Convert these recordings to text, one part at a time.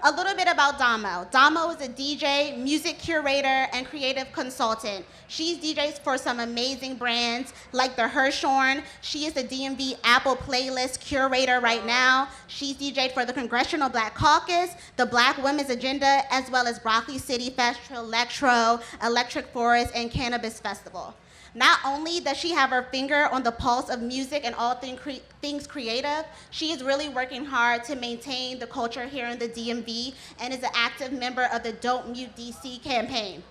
A little bit about Damo. Damo is a DJ, music curator, and creative consultant. She's DJs for some amazing brands like the Hirshhorn. She is the DMV Apple playlist curator right now. She's DJed for the Congressional Black Caucus, the Black Women's Agenda, as well as Broccoli City Festival, Electro, Electric Forest, and Cannabis Festival. Not only does she have her finger on the pulse of music and all things creative, she is really working hard to maintain the culture here in the DMV and is an active member of the Don't Mute DC campaign.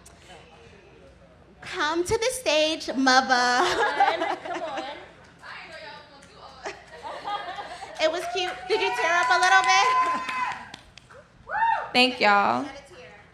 Come to the stage, mother. Come on. It was cute. Did you tear up a little bit? Thank y'all.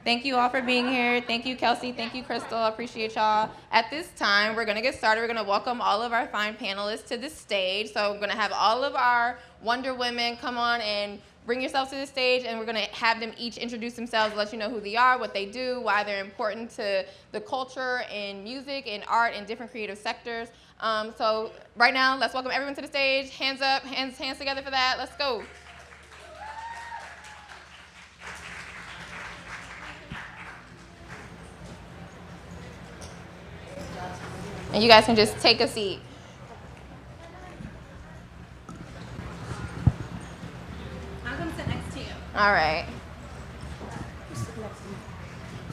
Thank you all for being here. Thank you, Kelsey. Thank you, Crystal. I appreciate y'all. At this time, we're going to get started. We're going to welcome all of our fine panelists to the stage. So we're going to have all of our Wonder Women come on and bring yourselves to the stage, and we're going to have them each introduce themselves, let you know who they are, what they do, why they're important to the culture and music and art and different creative sectors. So right now, let's welcome everyone to the stage. Hands up, hands together for that. Let's go. And you guys can just take a seat. I'm going to sit next to you. All right.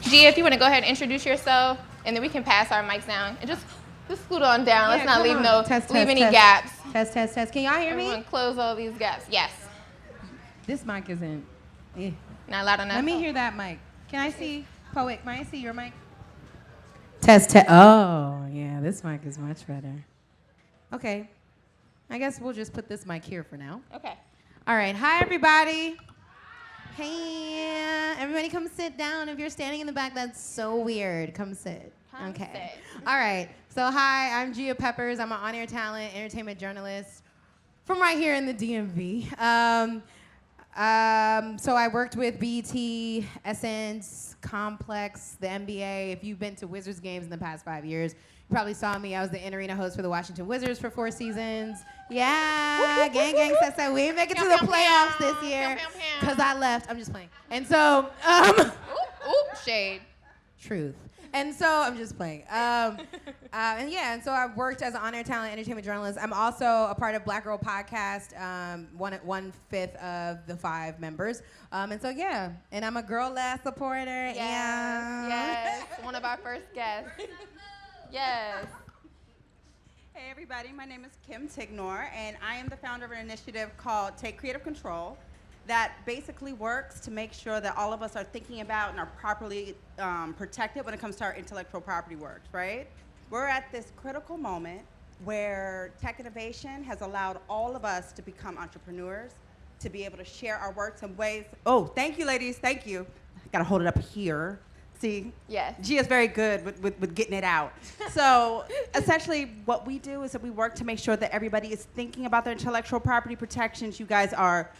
Gia, if you want to go ahead and introduce yourself, and then we can pass our mics down. And just scoot on down. Let's not leave any gaps. Test. Can y'all hear me? Everyone close all these gaps. Yes. This mic isn't. Not loud enough. Let me hear that mic. Can I see, Poet, may I see your mic? Test. Oh, yeah, this mic is much better. Okay. I guess we'll just put this mic here for now. Okay. All right. Hi, everybody. Hey, everybody come sit down. If you're standing in the back, that's so weird. Come sit. Okay. All right. So, hi, I'm Gia Peppers. I'm an on-air talent, entertainment journalist from right here in the DMV. So I worked with BET, Essence, Complex, the NBA. If you've been to Wizards games in the past 5 years, you probably saw me. I was the in-arena host for the Washington Wizards for 4 seasons. Yeah, gang, so we ain't make it to the playoffs this year because I left. I'm just playing. And so, shade. Truth. And so I'm just playing. And so I've worked as an on-air talent entertainment journalist. I'm also a part of Black Girl Podcast, 1/5 of the 5 members. And I'm a Girl Last supporter. Yes, one of our first guests. Yes. Hey everybody, my name is Kim Tignor, and I am the founder of an initiative called Take Creative Control that basically works to make sure that all of us are thinking about and are properly protected when it comes to our intellectual property works, right? We're at this critical moment where tech innovation has allowed all of us to become entrepreneurs, to be able to share our works in ways. Oh, thank you, ladies, thank you. I gotta hold it up here. See, yes. Gia's very good with getting it out. So essentially what we do is that we work to make sure that everybody is thinking about their intellectual property protections. You guys are,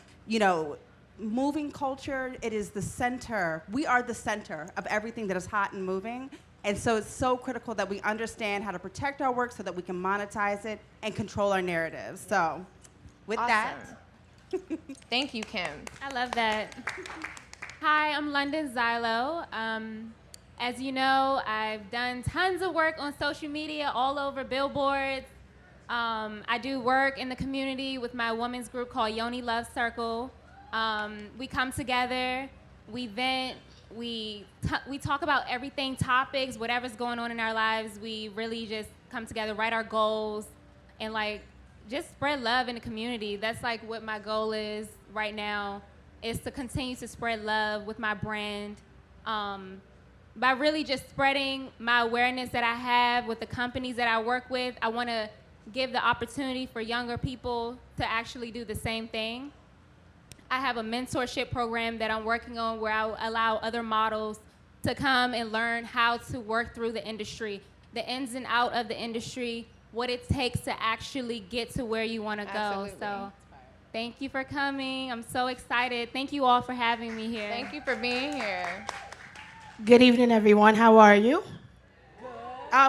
moving culture. It is the center. We are the center of everything that is hot and moving. And so it's so critical that we understand how to protect our work so that we can monetize it and control our narratives. So with that. Thank you, Kim. I love that. Hi, I'm London Zhiloh. As you know, I've done tons of work on social media, all over billboards. I do work in the community with my women's group called Yoni Love Circle. We come together, we vent, we talk about everything, topics, whatever's going on in our lives. We really just come together, write our goals, and just spread love in the community. That's what my goal is right now, is to continue to spread love with my brand. By really just spreading my awareness that I have with the companies that I work with, I want to give the opportunity for younger people to actually do the same thing. I have a mentorship program that I'm working on where I allow other models to come and learn how to work through the industry, the ins and out of the industry, what it takes to actually get to where you want to go. Absolutely. So thank you for coming. I'm so excited. Thank you all for having me here. Thank you for being here. Good evening, everyone. How are you?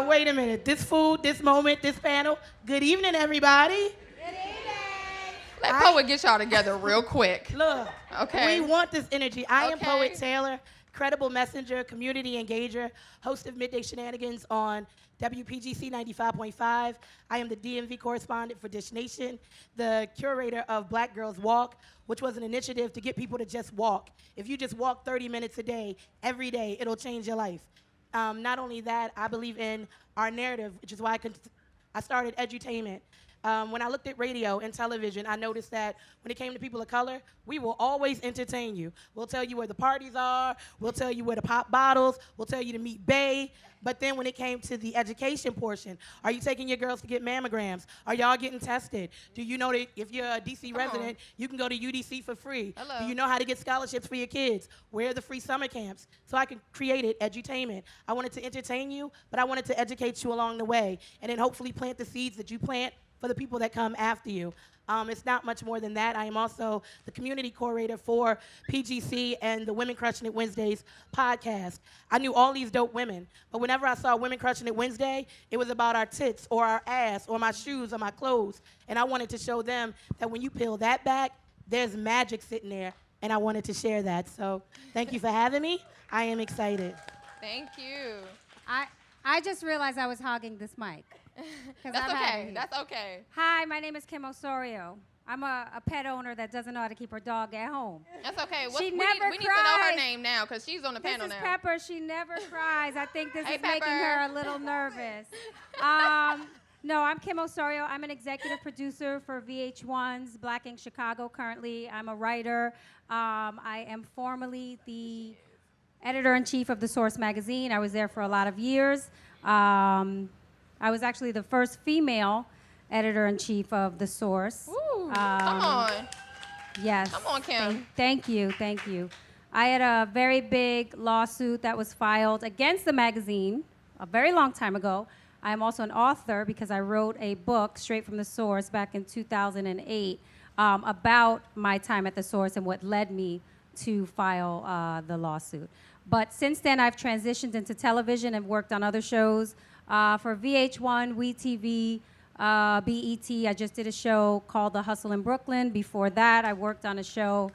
Wait a minute. This food, this moment, this panel. Good evening, everybody. Good evening. Let Poet get y'all together real quick. Look, Okay. we want this energy. I am Okay. Poet Taylor, credible messenger, community engager, host of Midday Shenanigans on WPGC 95.5. I am the DMV correspondent for Dish Nation, the curator of Black Girls Walk, which was an initiative to get people to just walk. If you just walk 30 minutes a day, every day, it'll change your life. Not only that, I believe in our narrative, which is why I started edutainment. When I looked at radio and television, I noticed that when it came to people of color, we will always entertain you. We'll tell you where the parties are. We'll tell you where to pop bottles. We'll tell you to meet Bay. But then when it came to the education portion, are you taking your girls to get mammograms? Are y'all getting tested? Do you know that if you're a DC resident, you can go to UDC for free? Hello. Do you know how to get scholarships for your kids? Where are the free summer camps? So I created edutainment. I wanted to entertain you, but I wanted to educate you along the way, and then hopefully plant the seeds that you plant for the people that come after you. It's not much more than that. I am also the community curator for PGC and the Women Crushing It Wednesdays podcast. I knew all these dope women, but whenever I saw Women Crushing It Wednesday, it was about our tits or our ass or my shoes or my clothes. And I wanted to show them that when you peel that back, there's magic sitting there, and I wanted to share that. So thank you for having me. I am excited. Thank you. I just realized I was hogging this mic. That's okay. That's okay. Hi, my name is Kim Osorio. I'm a pet owner that doesn't know how to keep her dog at home. That's okay. She we never need to know her cries. name now because she's on the panel This is now. Pepper. She never cries. I think this Hey, is making Pepper. her a little nervous. No, I'm Kim Osorio. I'm an executive producer for VH1's Black Ink Chicago currently. I'm a writer. I am formerly the editor-in-chief of The Source magazine. I was there for a lot of years. I was actually the first female editor-in-chief of The Source. Ooh, come on. Yes. Come on, Kim. Thank you. I had a very big lawsuit that was filed against the magazine a very long time ago. I am also an author because I wrote a book straight from The Source back in 2008 about my time at The Source and what led me to file the lawsuit. But since then, I've transitioned into television and worked on other shows. For VH1, WeTV, BET, I just did a show called The Hustle in Brooklyn. Before that, I worked on a show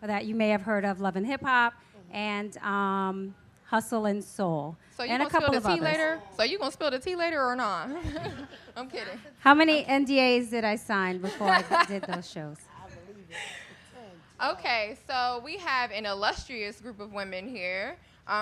that you may have heard of, Love and Hip Hop, and Hustle and Soul. So you and a gonna couple spill of the tea others. later? So you gonna spill the tea later or not? I'm kidding. How many NDAs did I sign before I did those shows? Okay, so we have an illustrious group of women here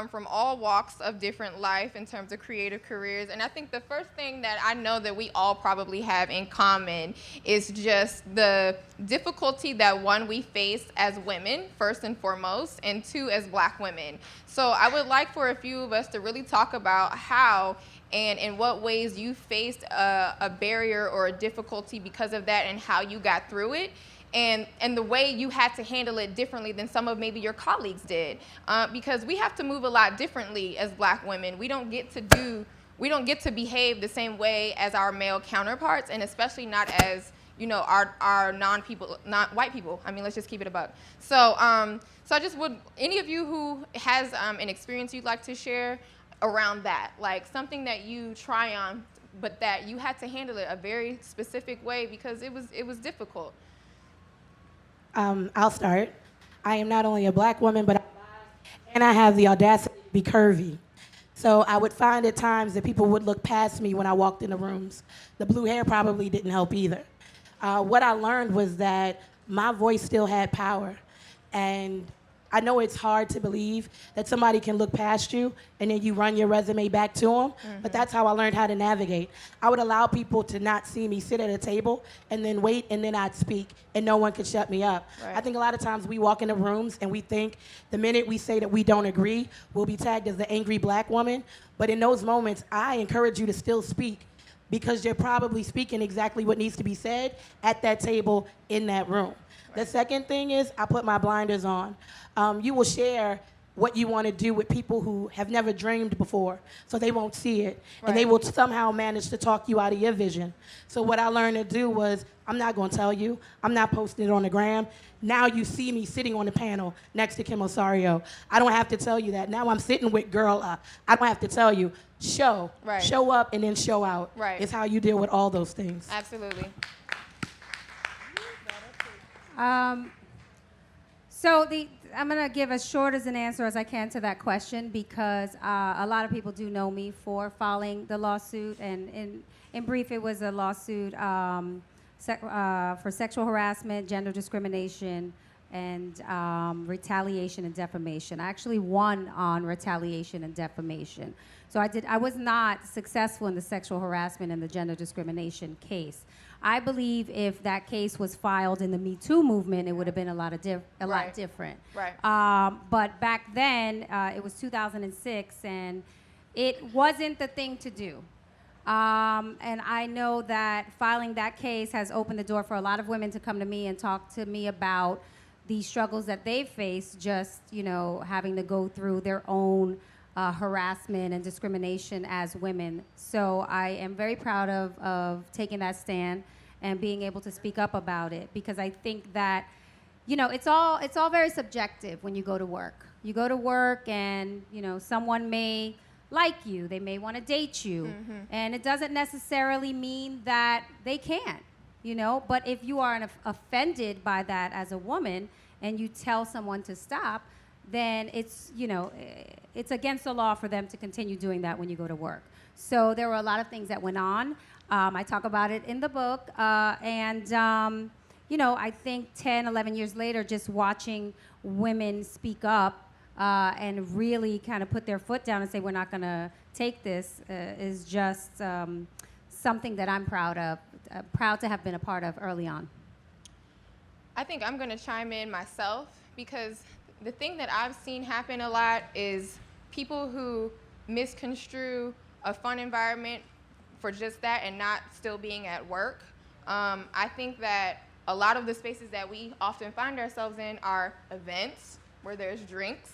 from all walks of different life in terms of creative careers. And I think the first thing that I know that we all probably have in common is just the difficulty that, one, we face as women, first and foremost, and two, as Black women. So I would like for a few of us to really talk about how and in what ways you faced a barrier or a difficulty because of that and how you got through it. And the way you had to handle it differently than some of maybe your colleagues did, because we have to move a lot differently as Black women. We don't get to behave the same way as our male counterparts, and especially not as our not white people. I mean, let's just keep it a buck. So I just would, any of you who has an experience you'd like to share around that, like something that you try on, but that you had to handle it a very specific way because it was difficult. I'll start. I am not only a Black woman, but I have the audacity to be curvy. So I would find at times that people would look past me when I walked in the rooms. The blue hair probably didn't help either. What I learned was that my voice still had power. And I know it's hard to believe that somebody can look past you and then you run your resume back to them, but that's how I learned how to navigate. I would allow people to not see me sit at a table and then wait, and then I'd speak, and no one could shut me up. Right. I think a lot of times we walk into rooms and we think the minute we say that we don't agree, we'll be tagged as the angry Black woman, but in those moments, I encourage you to still speak, because you're probably speaking exactly what needs to be said at that table in that room. The second thing is I put my blinders on. You will share what you want to do with people who have never dreamed before, so they won't see it. Right. And they will somehow manage to talk you out of your vision. So what I learned to do was, I'm not going to tell you. I'm not posting it on the gram. Now you see me sitting on the panel next to Kim Osorio. I don't have to tell you that. Now I'm sitting with Girl Up. I don't have to tell you. Show. Right. Show up and then show out. Right. Is how you deal with all those things. Absolutely. I'm gonna give as short as an answer as I can to that question because a lot of people do know me for filing the lawsuit, and in brief, it was a lawsuit for sexual harassment, gender discrimination, and retaliation and defamation. I actually won on retaliation and defamation. So I was not successful in the sexual harassment and the gender discrimination case. I believe if that case was filed in the Me Too movement, it would have been a lot different. Right. But back then, it was 2006, and it wasn't the thing to do. And I know that filing that case has opened the door for a lot of women to come to me and talk to me about the struggles that they face, just having to go through their own harassment and discrimination as women. So I am very proud of taking that stand and being able to speak up about it, because I think that it's all very subjective when you go to work. You go to work and someone may like you, they may want to date you, and it doesn't necessarily mean that they can't. But if you are offended by that as a woman and you tell someone to stop, then it's against the law for them to continue doing that when you go to work. So there were a lot of things that went on. I talk about it in the book. I think 10, 11 years later, just watching women speak up and really kind of put their foot down and say, we're not going to take this, is just something that I'm proud of, proud to have been a part of early on. I think I'm going to chime in myself, because the thing that I've seen happen a lot is people who misconstrue a fun environment for just that and not still being at work. I think that a lot of the spaces that we often find ourselves in are events where there's drinks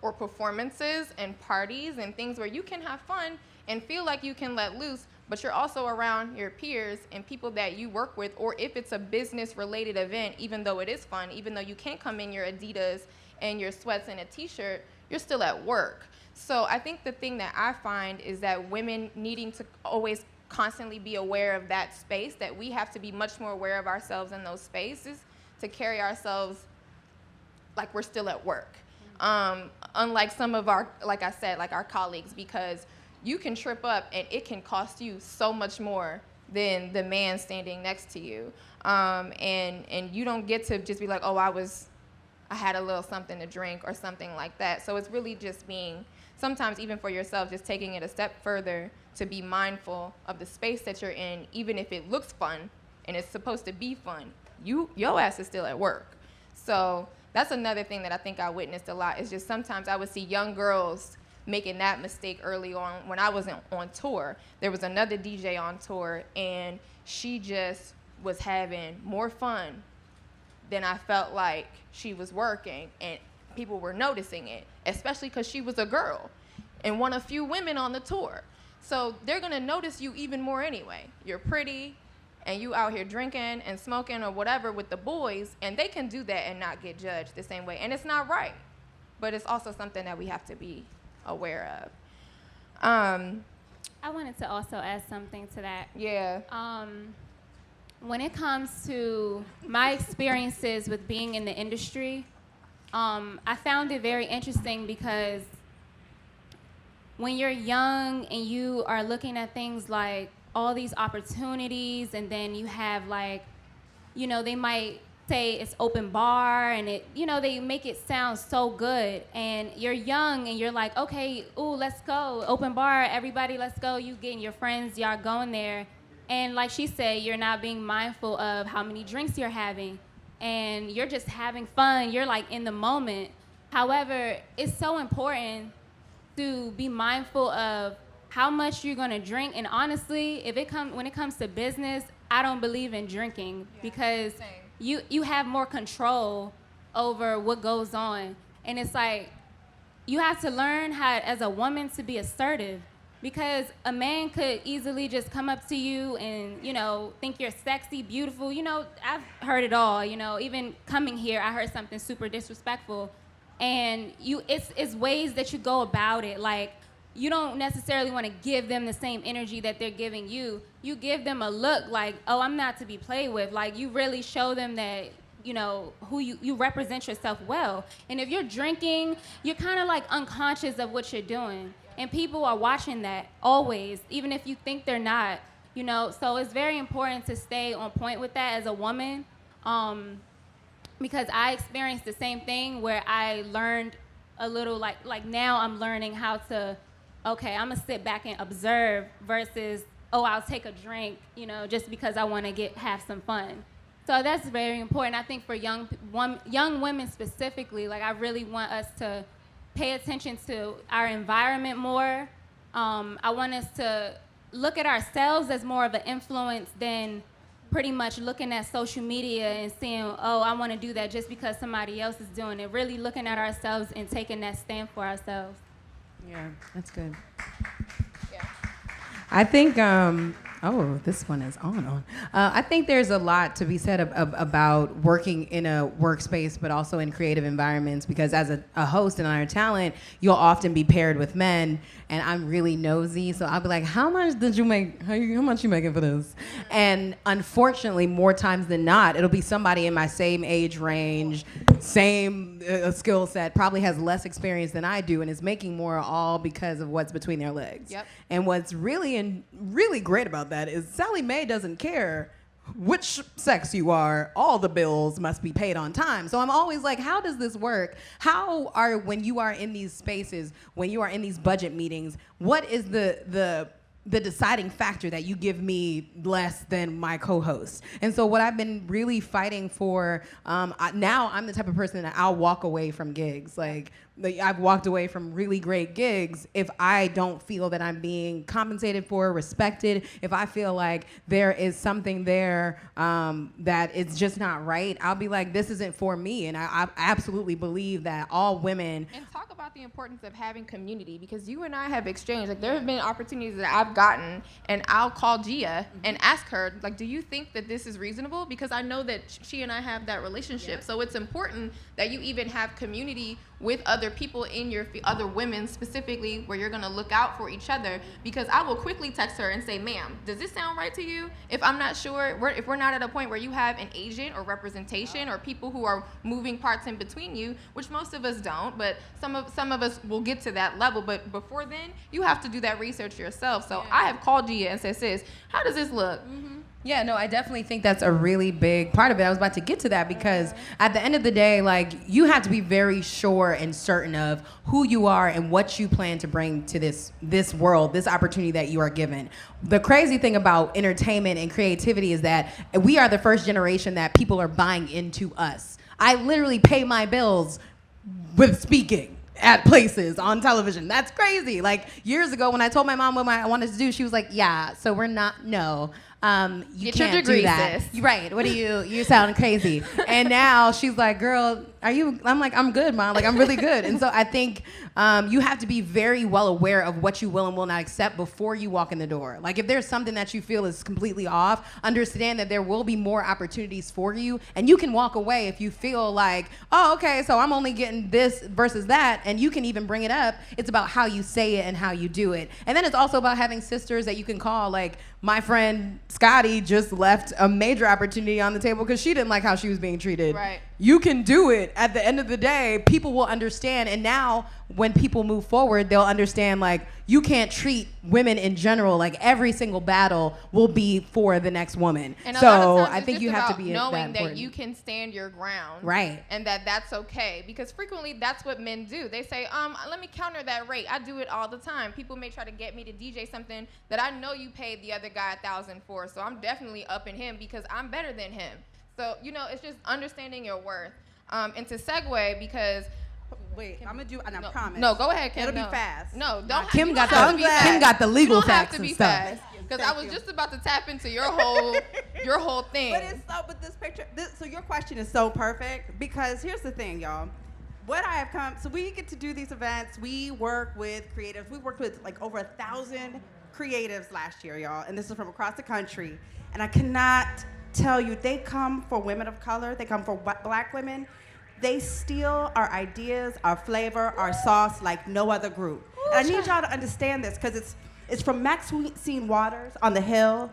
or performances and parties and things where you can have fun and feel like you can let loose, but you're also around your peers and people that you work with, or if it's a business-related event, even though it is fun, even though you can't come in your Adidas and your sweats and a t-shirt, you're still at work. So I think the thing that I find is that women needing to always constantly be aware of that space, that we have to be much more aware of ourselves in those spaces to carry ourselves like we're still at work. Unlike some of our, like I said, like our colleagues, because you can trip up and it can cost you so much more than the man standing next to you. And you don't get to just be like, oh, I had a little something to drink or something like that. So it's really just being, sometimes even for yourself, just taking it a step further to be mindful of the space that you're in, even if it looks fun and it's supposed to be fun, your ass is still at work. So that's another thing that I think I witnessed a lot, is just sometimes I would see young girls making that mistake early on. When I wasn't on tour, there was another DJ on tour, and she just was having more fun than I felt like she was working, and people were noticing it, especially because she was a girl and one of few women on the tour. So they're gonna notice you even more anyway. You're pretty, and you out here drinking and smoking or whatever with the boys, and they can do that and not get judged the same way. And it's not right, but it's also something that we have to be aware of. I wanted to also add something to that. Yeah. When it comes to my experiences with being in the industry, I found it very interesting, because when you're young and you are looking at things like all these opportunities, and then you have like, they might say it's open bar, and they make it sound so good, and you're young and you're like, okay, ooh, let's go, open bar, everybody, let's go. You getting your friends, y'all going there. And like she said, you're not being mindful of how many drinks you're having, and you're just having fun. You're like in the moment. However, it's so important to be mindful of how much you're gonna drink. And honestly, when it comes to business, I don't believe in drinking, because you have more control over what goes on. And it's like, you have to learn how, as a woman, to be assertive. Because a man could easily just come up to you and, think you're sexy, beautiful. I've heard it all. Even coming here, I heard something super disrespectful. And it's ways that you go about it. Like, you don't necessarily want to give them the same energy that they're giving you. You give them a look like, oh, I'm not to be played with. Like, you really show them that, who you represent yourself well. And if you're drinking, you're kind of like unconscious of what you're doing. And people are watching that always, even if you think they're not, So it's very important to stay on point with that as a woman, because I experienced the same thing where I learned a little, like now I'm learning how to, okay, I'm gonna sit back and observe versus, oh, I'll take a drink, just because I want to have some fun. So that's very important. I think for young women specifically, like I really want us to pay attention to our environment more. I want us to look at ourselves as more of an influence than pretty much looking at social media and seeing, oh, I want to do that just because somebody else is doing it. Really looking at ourselves and taking that stand for ourselves. Yeah, that's good. Yeah. I think, this one is on. I think there's a lot to be said about working in a workspace, but also in creative environments, because as a host and on our talent, you'll often be paired with men, and I'm really nosy, so I'll be like, how much did you make? How much you making for this? And unfortunately, more times than not, it'll be somebody in my same age range, same skill set, probably has less experience than I do, and is making more all because of what's between their legs. Yep. And what's really great about that is Sally Mae doesn't care which sex you are, all the bills must be paid on time. So I'm always like, how does this work? When you are in these spaces, when you are in these budget meetings, what is the deciding factor that you give me less than my co-host? And so what I've been really fighting for, now I'm the type of person that I'll walk away from gigs. Like I've walked away from really great gigs if I don't feel that I'm being compensated for, respected, if I feel like there is something there that it's just not right. I'll be like, this isn't for me. And I absolutely believe that all women... And talk about the importance of having community, because you and I have exchanged, like there have been opportunities that I've gotten, and I'll call Gia and ask her, like, do you think that this is reasonable? Because I know that she and I have that relationship. So it's important that you even have community with other people in your other women specifically, where you're gonna look out for each other, because I will quickly text her and say, ma'am, does this sound right to you? If I'm not sure, if we're not at a point where you have an agent or representation or people who are moving parts in between you, which most of us don't, but some of us will get to that level, but before then, you have to do that research yourself. So I have called Gia and said, sis, how does this look? Yeah, no, I definitely think that's a really big part of it. I was about to get to that, because at the end of the day, like, you have to be very sure and certain of who you are and what you plan to bring to this world, this opportunity that you are given. The crazy thing about entertainment and creativity is that we are the first generation that people are buying into us. I literally pay my bills with speaking at places on television. That's crazy. Like, years ago when I told my mom what I wanted to do, she was like, yeah, so we're not, no. You Get can't your degree, do that. sis. Right. What do you sound crazy. And now she's like, girl, I'm like, I'm good, Mom. Like, I'm really good. And so I think you have to be very well aware of what you will and will not accept before you walk in the door. Like, if there's something that you feel is completely off, understand that there will be more opportunities for you, and you can walk away if you feel like, oh, okay, so I'm only getting this versus that, and you can even bring it up. It's about how you say it and how you do it. And then it's also about having sisters that you can call. Like, my friend Scotty just left a major opportunity on the table because she didn't like how she was being treated. Right. You can do it. At the end of the day, people will understand. And now when people move forward, they'll understand, like, you can't treat women in general, like every single battle will be for the next woman. And so a lot of times I think you have to be knowing that important. you can stand your ground. Right. And that's okay, because frequently that's what men do. They say, let me counter that rate. I do it all the time. People may try to get me to DJ something that I know you paid the other guy $1,000 for, so I'm definitely upping him because I'm better than him. So, it's just understanding your worth. And to segue, because Wait, I'm gonna do, and I promise. No, go ahead, Kim. It'll be fast. No, don't. Kim got the legal you don't have facts to and be stuff. fast, because I was just about to tap into your whole thing. But it's so, but this picture, so your question is so perfect, because here's the thing, y'all. What I have come, so we get to do these events. We work with creatives. We worked with like over 1,000 creatives last year, y'all, and this is from across the country. And I cannot tell you, they come for women of color. They come for Black women. They steal our ideas, our flavor, our sauce like no other group. Ooh, and I need y'all to understand this, because it's from Maxine Waters on the Hill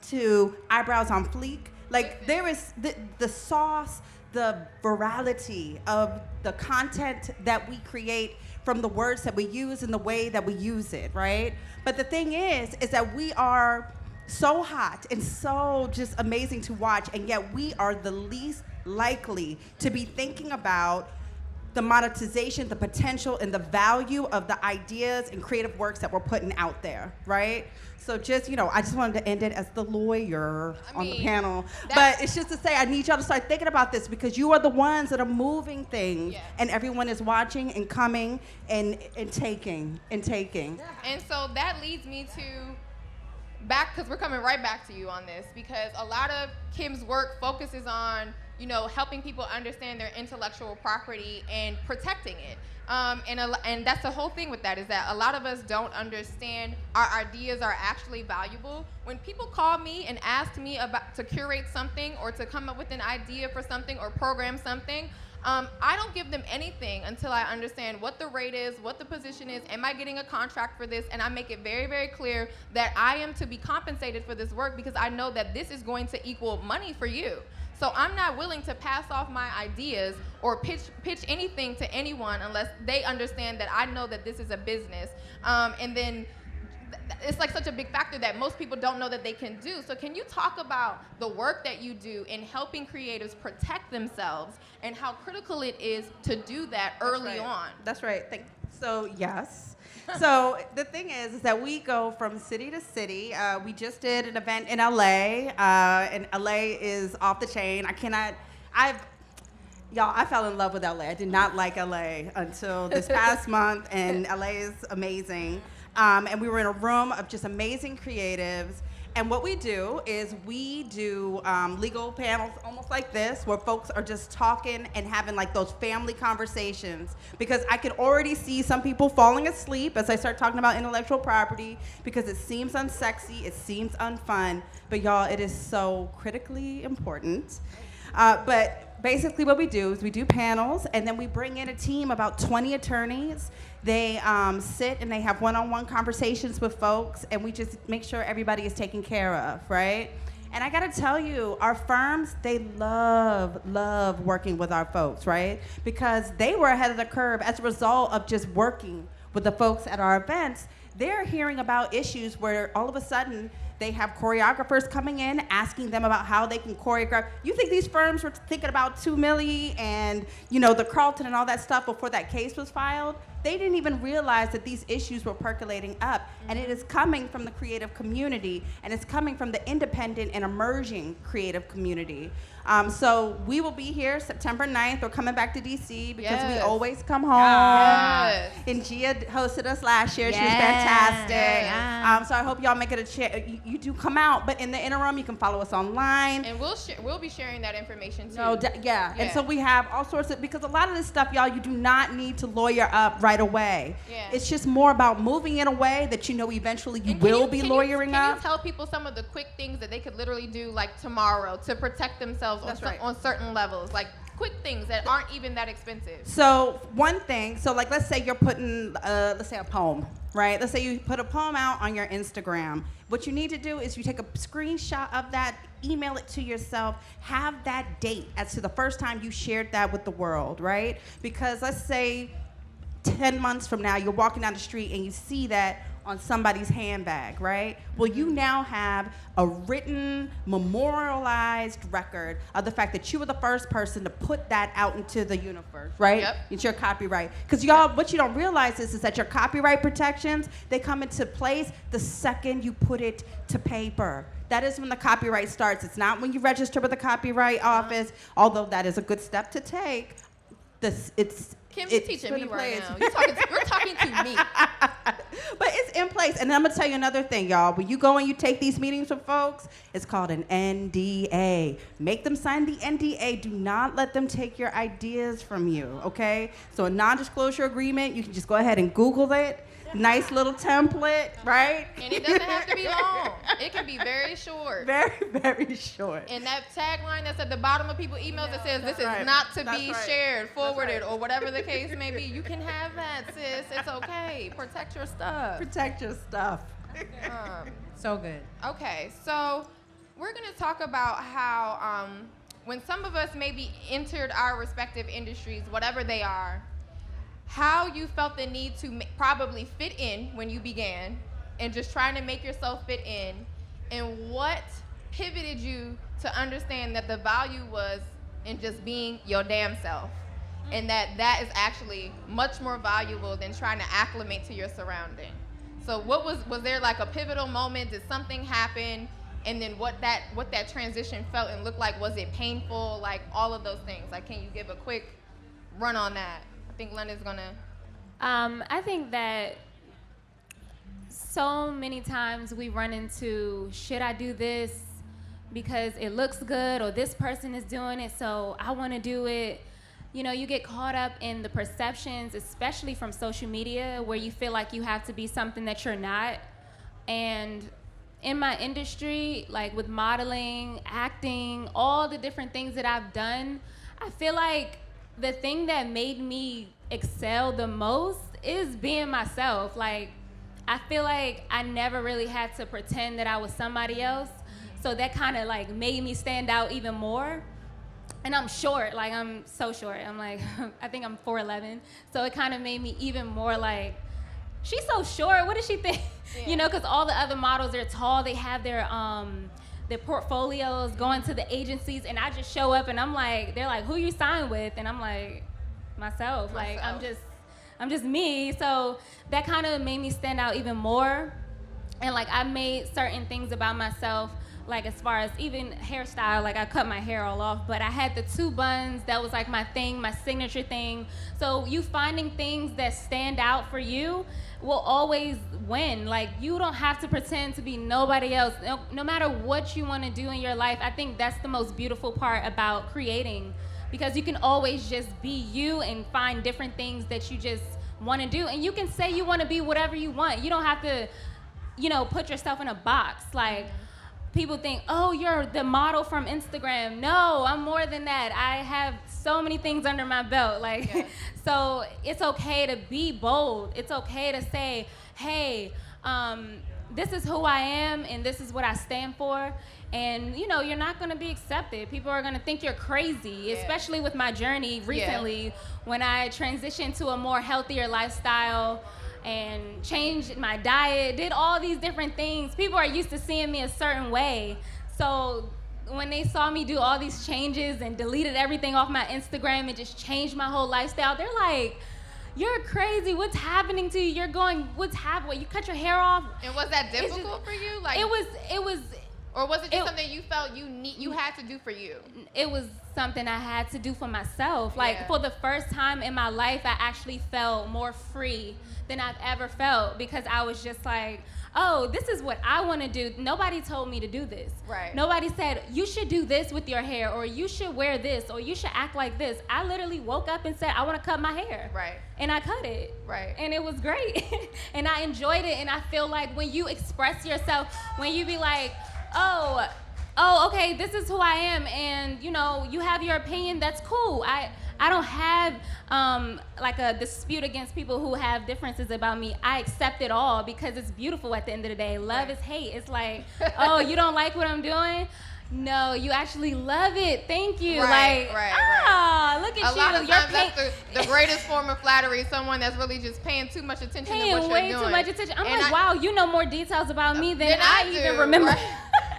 to Eyebrows on Fleek. Like, there is the sauce, the virality of the content that we create from the words that we use and the way that we use it, right? But the thing is that we are so hot and so just amazing to watch, and yet we are the least likely to be thinking about the monetization, the potential, and the value of the ideas and creative works that we're putting out there, right? So just, I just wanted to end it as the lawyer on the panel. But it's just to say, I need y'all to start thinking about this, because you are the ones that are moving things, and everyone is watching and coming and taking. And so that leads me to because we're coming right back to you on this, because a lot of Kim's work focuses on, helping people understand their intellectual property and protecting it. And that's the whole thing with that, is that a lot of us don't understand our ideas are actually valuable. When people call me and ask me to curate something or to come up with an idea for something or program something, I don't give them anything until I understand what the rate is, what the position is, am I getting a contract for this, and I make it very, very clear that I am to be compensated for this work, because I know that this is going to equal money for you. So I'm not willing to pass off my ideas or pitch anything to anyone unless they understand that I know that this is a business. And then it's like such a big factor that most people don't know that they can do. So can you talk about the work that you do in helping creatives protect themselves and how critical it is to do that early on? That's right. So yes. So the thing is that we go from city to city. We just did an event in LA, and LA is off the chain. I fell in love with LA. I did not like LA until this past month, and LA is amazing. And we were in a room of just amazing creatives. And what we do is we do legal panels almost like this, where folks are just talking and having like those family conversations. Because I could already see some people falling asleep as I start talking about intellectual property, because it seems unsexy, it seems unfun. But y'all, it is so critically important. But basically what we do is we do panels, and then we bring in a team, about 20 attorneys. They sit and they have one-on-one conversations with folks, and we just make sure everybody is taken care of, right? And I gotta tell you, our firms, they love working with our folks, right? Because they were ahead of the curve as a result of just working with the folks at our events. They're hearing about issues where all of a sudden they have choreographers coming in, asking them about how they can choreograph. You think these firms were thinking about 2 Milli and, the Carlton and all that stuff before that case was filed? They didn't even realize that these issues were percolating up. And it is coming from the creative community, and it's coming from the independent and emerging creative community. So we will be here September 9th. We're coming back to DC because we always come home. Yes. And Gia hosted us last year. She was fantastic. So I hope y'all make it a chance. You do come out, but in the interim, you can follow us online. And we'll be sharing that information too. And so we have all sorts of, because a lot of this stuff, y'all, you do not need to lawyer up right away. Yeah. It's just more about moving in a way that eventually you will be lawyering up. Can you tell people some of the quick things that they could literally do like tomorrow to protect themselves on certain levels? Like quick things that aren't even that expensive. So one thing, like let's say you're putting, let's say a poem, right? Let's say you put a poem out on your Instagram. What you need to do is you take a screenshot of that, email it to yourself, have that date as to the first time you shared that with the world, right? Because let's say 10 months from now, you're walking down the street and you see that on somebody's handbag, right? Well, you now have a written, memorialized record of the fact that you were the first person to put that out into the universe, right? Yep. It's your copyright. Because y'all, what you don't realize is that your copyright protections, they come into place the second you put it to paper. That is when the copyright starts. It's not when you register with the Copyright Office, although that is a good step to take. Kim's teaching me right now. You're talking to me. But it's in place. And I'm going to tell you another thing, y'all. When you go and you take these meetings with folks, it's called an NDA. Make them sign the NDA. Do not let them take your ideas from you, okay? So a non-disclosure agreement, you can just go ahead and Google it. Nice little template, right? And it doesn't have to be long. It can be very short. Very, very short. And that tagline that's at the bottom of people's emails that says, this is not to be shared, forwarded, or whatever the case may be. You can have that, sis. It's okay. Protect your stuff. Protect your stuff. So good. Okay, so we're going to talk about how when some of us maybe entered our respective industries, whatever they are, how you felt the need to probably fit in when you began and just trying to make yourself fit in, and what pivoted you to understand that the value was in just being your damn self, and that is actually much more valuable than trying to acclimate to your surrounding. So was there like a pivotal moment? Did something happen? And then what that transition felt and looked like? Was it painful? Like all of those things. Like, can you give a quick run on that? I think London's gonna. I think that so many times we run into, should I do this because it looks good, or this person is doing it, so I want to do it. You know, you get caught up in the perceptions, especially from social media, where you feel like you have to be something that you're not. And in my industry, like with modeling, acting, all the different things that I've done, I feel like the thing that made me excel the most is being myself. Like, I feel like I never really had to pretend that I was somebody else. So that kind of like made me stand out even more. And I'm short, like I'm so short. I'm like, I think I'm 4'11". So it kind of made me even more like, she's so short, what does she think? Yeah. You know, because all the other models, they're tall, they have their portfolios going to the agencies, and I just show up and I'm like, they're like, who you signed with? And I'm like, myself. Like, I'm just me. So that kind of made me stand out even more. And like, I made certain things about myself, like as far as even hairstyle, like I cut my hair all off, but I had the 2 buns. That was like my thing, my signature thing. So you finding things that stand out for you will always win. Like, you don't have to pretend to be nobody else. No matter what you want to do in your life, I think that's the most beautiful part about creating, because you can always just be you and find different things that you just want to do. And you can say you want to be whatever you want. You don't have to, you know, put yourself in a box. Like, people think, oh, you're the model from Instagram. No, I'm more than that. I have so many things under my belt. Like, yeah. So it's okay to be bold. It's okay to say, hey, this is who I am and this is what I stand for. And, you know, you're not going to be accepted. People are going to think you're crazy, especially with my journey recently when I transitioned to a more healthier lifestyle and changed my diet, did all these different things. People are used to seeing me a certain way. So when they saw me do all these changes and deleted everything off my Instagram and just changed my whole lifestyle, they're like, you're crazy. What's happening to you? You're going, what's happening? You cut your hair off? And was that difficult for you? Like, it was. Or was it just something you felt you had to do for you? It was something I had to do for myself. Like, for the first time in my life, I actually felt more free than I've ever felt, because I was just like, oh, this is what I want to do. Nobody told me to do this. Right. Nobody said, you should do this with your hair, or you should wear this, or you should act like this. I literally woke up and said, I want to cut my hair. Right. And I cut it. Right. And it was great. And I enjoyed it. And I feel like when you express yourself, when you be like, oh, okay, this is who I am, and you know, you have your opinion, that's cool. I don't have like a dispute against people who have differences about me. I accept it all because it's beautiful at the end of the day. Love is hate. It's like, oh, you don't like what I'm doing? No, you actually love it. Thank you. Right, like, right. Look at you. A lot of times that's the greatest form of flattery. Someone that's really just paying too much attention to what you're doing. Paying way too much attention. I'm like, wow, you know more details about me than I even remember. Right.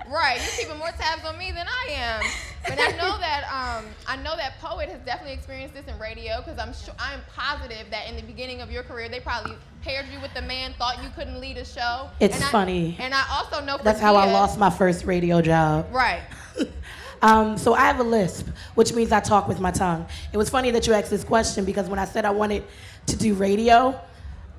Right, you're keeping more tabs on me than I am. But I know that Poet has definitely experienced this in radio, because I'm positive that in the beginning of your career, they probably paired you with the man, thought you couldn't lead a show. It's funny. And I also know that's how I lost my first radio job. Right. So I have a lisp, which means I talk with my tongue. It was funny that you asked this question, because when I said I wanted to do radio,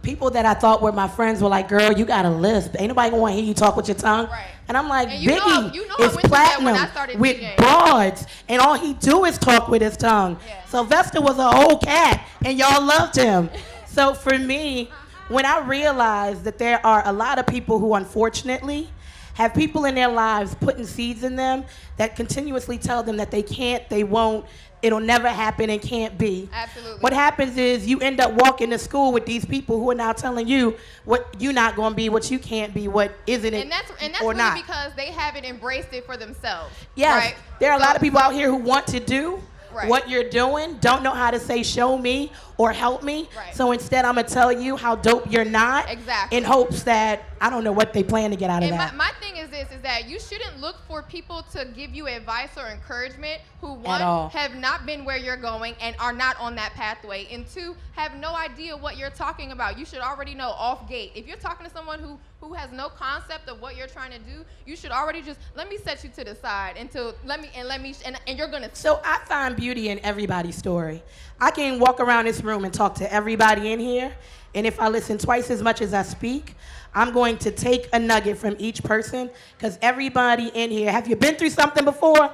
people that I thought were my friends were like, girl, you got a lisp. Ain't nobody gonna hear you talk with your tongue. Right. And I'm like, and Biggie is platinum with DJing. broads, and all he do is talk with his tongue. Yeah. Sylvester was a whole cat, and y'all loved him. So for me, when I realized that there are a lot of people who unfortunately have people in their lives putting seeds in them that continuously tell them that they can't, they won't, it'll never happen and can't be. Absolutely. What happens is you end up walking to school with these people who are now telling you what you're not going to be, what you can't be, what isn't it, and that's or really not. because they haven't embraced it for themselves. Yes, right? there are a lot of people out here who want to do Right. what you're doing, don't know how to say show me or help me. Right. So instead, I'm going to tell you how dope you're not. Exactly. In hopes that, I don't know what they plan to get out of And that. my thing is this, is that you shouldn't look for people to give you advice or encouragement who, At all. one, have not been where you're going and are not on that pathway, and two, have no idea what you're talking about. You should already know off gate. If you're talking to someone who has no concept of what you're trying to do, you should already just, let me set you to the side until, and you're going to. So I find beauty in everybody's story. I can walk around this room and talk to everybody in here, and if I listen twice as much as I speak, I'm going to take a nugget from each person, because everybody in here, have you been through something before?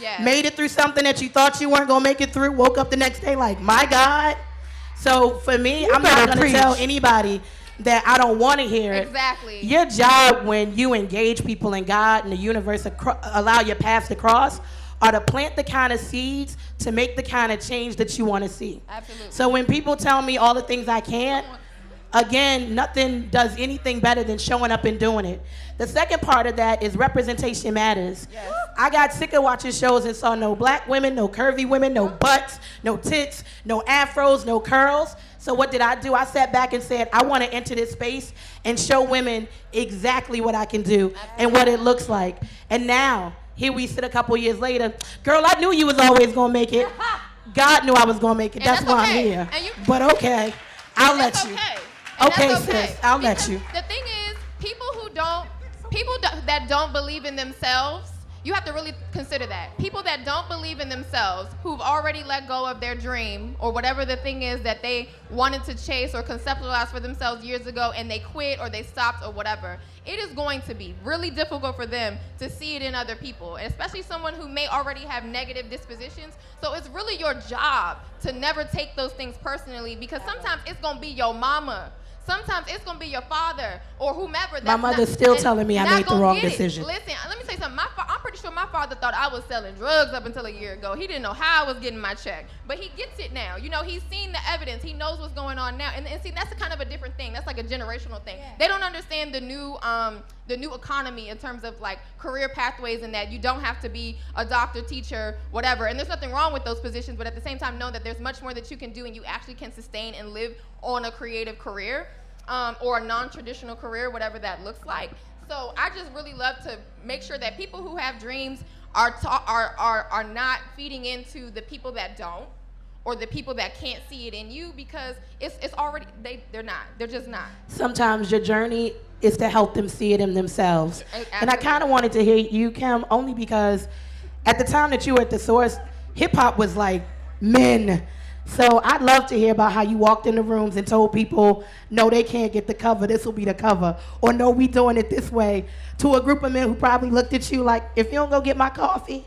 Yes. Made it through something that you thought you weren't going to make it through, woke up the next day like, my God. So for me, I'm not going to tell anybody that I don't want to hear it. Exactly. Your job when you engage people in God and the universe, allow your paths to cross, are to plant the kind of seeds to make the kind of change that you want to see. Absolutely. So when people tell me all the things I can't, again, nothing does anything better than showing up and doing it. The second part of that is representation matters. Yes. I got sick of watching shows and saw no black women, no curvy women, no butts, no tits, no afros, no curls. So what did I do? I sat back and said, I want to enter this space and show women exactly what I can do and what it looks like. And now, here we sit a couple years later. Girl, I knew you was always going to make it. God knew I was going to make it. And That's why okay. I'm here. And you- But okay, I'll let That's you. okay. And Okay, that's okay. sis, I'll let Because you. The thing is, that don't believe in themselves, you have to really consider that. People that don't believe in themselves, who've already let go of their dream or whatever the thing is that they wanted to chase or conceptualize for themselves years ago, and they quit or they stopped or whatever, it is going to be really difficult for them to see it in other people, and especially someone who may already have negative dispositions. So it's really your job to never take those things personally, because sometimes it's going to be your mama. Sometimes it's going to be your father or whomever. My mother's still telling me I made the wrong decision. Listen, let me tell you something. I'm pretty sure my father thought I was selling drugs up until a year ago. He didn't know how I was getting my check. But he gets it now. You know, he's seen the evidence. He knows what's going on now. And see, that's a kind of a different thing. That's like a generational thing. Yeah. They don't understand the new economy in terms of like career pathways, and that you don't have to be a doctor, teacher, whatever. And there's nothing wrong with those positions, but at the same time, know that there's much more that you can do, and you actually can sustain and live on a creative career. Or a non-traditional career, whatever that looks like. So I just really love to make sure that people who have dreams are not feeding into the people that don't, or the people that can't see it in you, because it's already, they're just not. Sometimes your journey is to help them see it in themselves. Absolutely. And I kind of wanted to hear you, Kim, only because at the time that you were at the Source, hip-hop was like men. So I'd love to hear about how you walked in the rooms and told people, no, they can't get the cover, this will be the cover. Or no, we doing it this way. To a group of men who probably looked at you like, if you don't go get my coffee.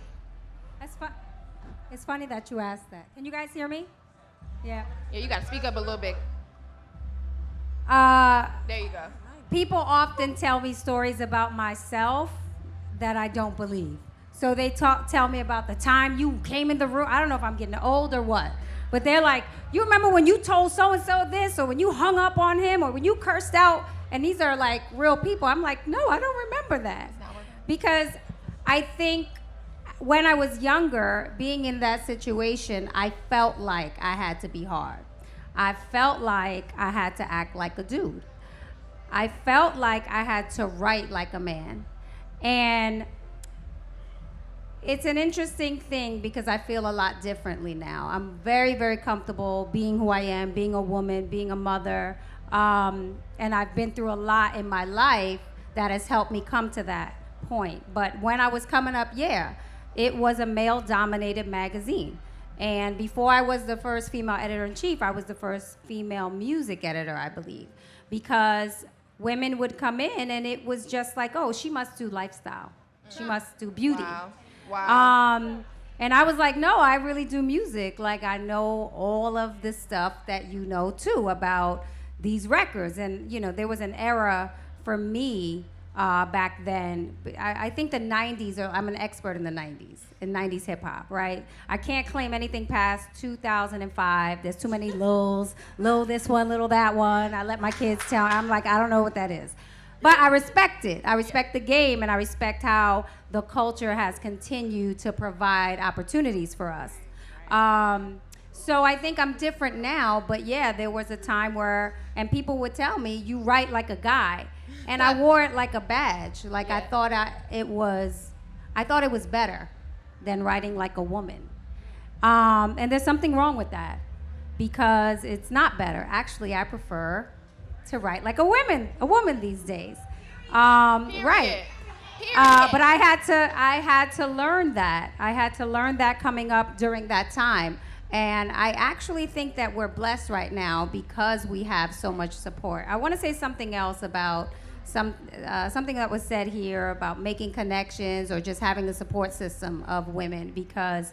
It's funny that you asked that. Can you guys hear me? Yeah. Yeah, you got to speak up a little bit. There you go. People often tell me stories about myself that I don't believe. So they tell me about the time you came in the room. I don't know if I'm getting old or what. But they're like, you remember when you told so-and-so this, or when you hung up on him, or when you cursed out, and these are like real people. I'm like, no, I don't remember that. Because I think when I was younger, being in that situation, I felt like I had to be hard. I felt like I had to act like a dude. I felt like I had to write like a man. And it's an interesting thing because I feel a lot differently now. I'm very, very comfortable being who I am, being a woman, being a mother. And I've been through a lot in my life that has helped me come to that point. But when I was coming up, it was a male-dominated magazine. And before I was the first female editor-in-chief, I was the first female music editor, I believe. Because women would come in and it was just like, oh, she must do lifestyle. She must do beauty. Wow. And I was like, no, I really do music. Like, I know all of the stuff that you know, too, about these records. And, you know, there was an era for me back then. I think the 90s, I'm an expert in the 90s, in 90s hip hop, right? I can't claim anything past 2005. There's too many lils, lil this one, little that one. I let my kids tell, I'm like, I don't know what that is. But I respect it. I respect the game, and I respect how the culture has continued to provide opportunities for us. So I think I'm different now, but yeah, there was a time where, and people would tell me, you write like a guy. And I wore it like a badge. Like I thought it was better than writing like a woman. And there's something wrong with that because it's not better. Actually, I prefer to write like a woman these days. Right. But I had to learn that. I had to learn that coming up during that time. And I actually think that we're blessed right now because we have so much support. I want to say something else about something that was said here about making connections or just having a support system of women, because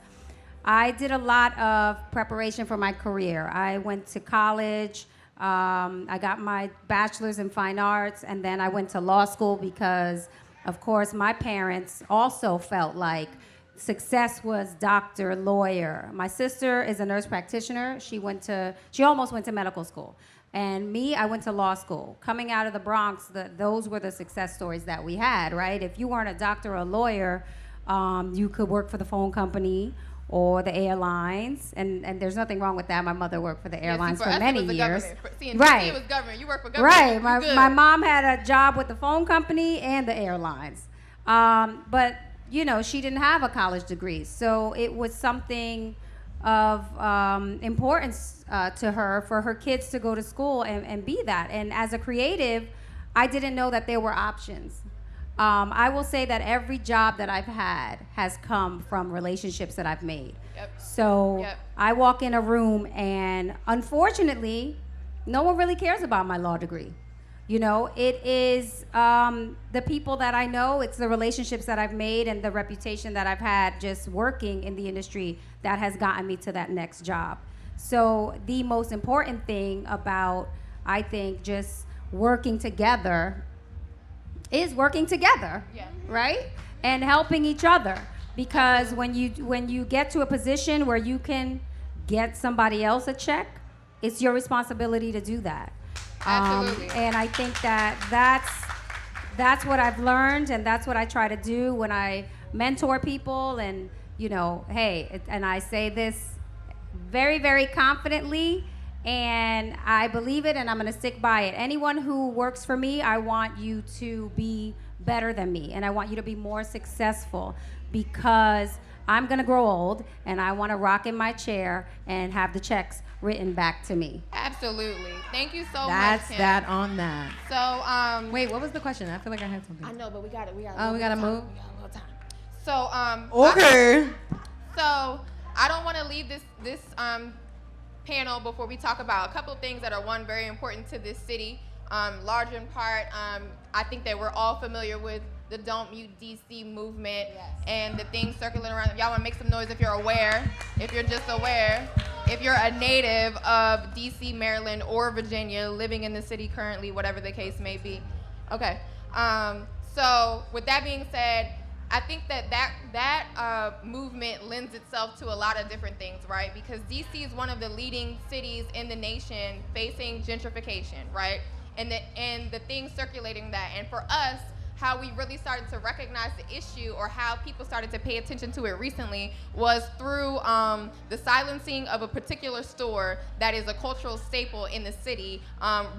I did a lot of preparation for my career. I went to college. I got my bachelor's in fine arts, and then I went to law school because, of course, my parents also felt like success was doctor, lawyer. My sister is a nurse practitioner. She almost went to medical school. And me, I went to law school. Coming out of the Bronx, those were the success stories that we had, right? If you weren't a doctor or a lawyer, you could work for the phone company or the airlines, and there's nothing wrong with that. My mother worked for the airlines for many years. Right. It was government. You work for government. Right. My mom had a job with the phone company and the airlines. But you know, she didn't have a college degree, so it was something of importance to her for her kids to go to school and be that. And as a creative, I didn't know that there were options. I will say that every job that I've had has come from relationships that I've made. So I walk in a room and unfortunately, no one really cares about my law degree. You know, it is the people that I know, it's the relationships that I've made and the reputation that I've had just working in the industry that has gotten me to that next job. So the most important thing about, I think, just working together is working together, right? And helping each other. Because when you get to a position where you can get somebody else a check, it's your responsibility to do that. Absolutely. And I think that's what I've learned, and that's what I try to do when I mentor people. And you know, hey, and I say this very, very confidently, and I believe it, and I'm going to stick by it. Anyone who works for me, I want you to be better than me, and I want you to be more successful, because I'm going to grow old, and I want to rock in my chair and have the checks written back to me. Absolutely. Thank you so much, That's Kim. that on that. So, Wait, what was the question? I feel like I had something. I know, but we got it. Oh, we gotta move. move? We got a little time. So, Okay. So I don't want to leave this panel before we talk about a couple of things that are, one, very important to this city. Large in part, I think that we're all familiar with the Don't Mute DC movement and the things circling around. Y'all want to make some noise if you're aware. If you're just aware. If you're a native of DC, Maryland, or Virginia, living in the city currently, whatever the case may be. Okay. So with that being said, I think that movement lends itself to a lot of different things, right? Because DC is one of the leading cities in the nation facing gentrification, right? And the things circulating that. And for us, how we really started to recognize the issue, or how people started to pay attention to it recently, was through the silencing of a particular store that is a cultural staple in the city,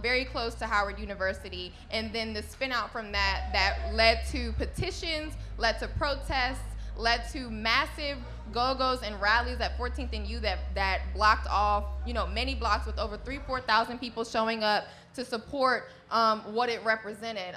very close to Howard University. And then the spin out from that led to petitions, led to protests, led to massive go-go's and rallies at 14th and U that blocked off, many blocks, with over 4,000 people showing up to support what it represented.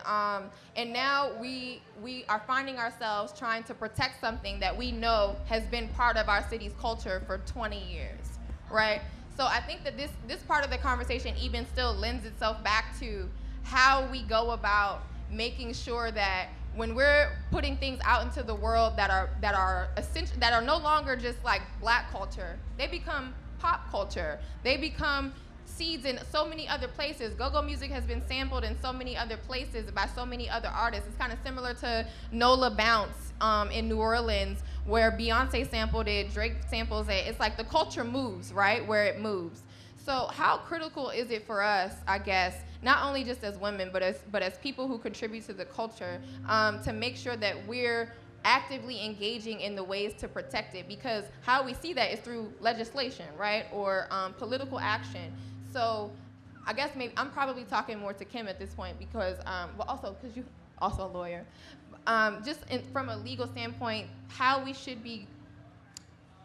And now we are finding ourselves trying to protect something that we know has been part of our city's culture for 20 years, right? So I think that this part of the conversation even still lends itself back to how we go about making sure that when we're putting things out into the world that are essential, that are no longer just like Black culture, they become pop culture. They become seeds in so many other places. Go-go music has been sampled in so many other places by so many other artists. It's kind of similar to Nola Bounce in New Orleans, where Beyonce sampled it, Drake samples it. It's like the culture moves, right, where it moves. So how critical is it for us, I guess, not only just as women, but as people who contribute to the culture, to make sure that we're actively engaging in the ways to protect it? Because how we see that is through legislation, right, or political action. So I guess maybe I'm probably talking more to Kim at this point because, well, also because you're also a lawyer. From a legal standpoint, how we should be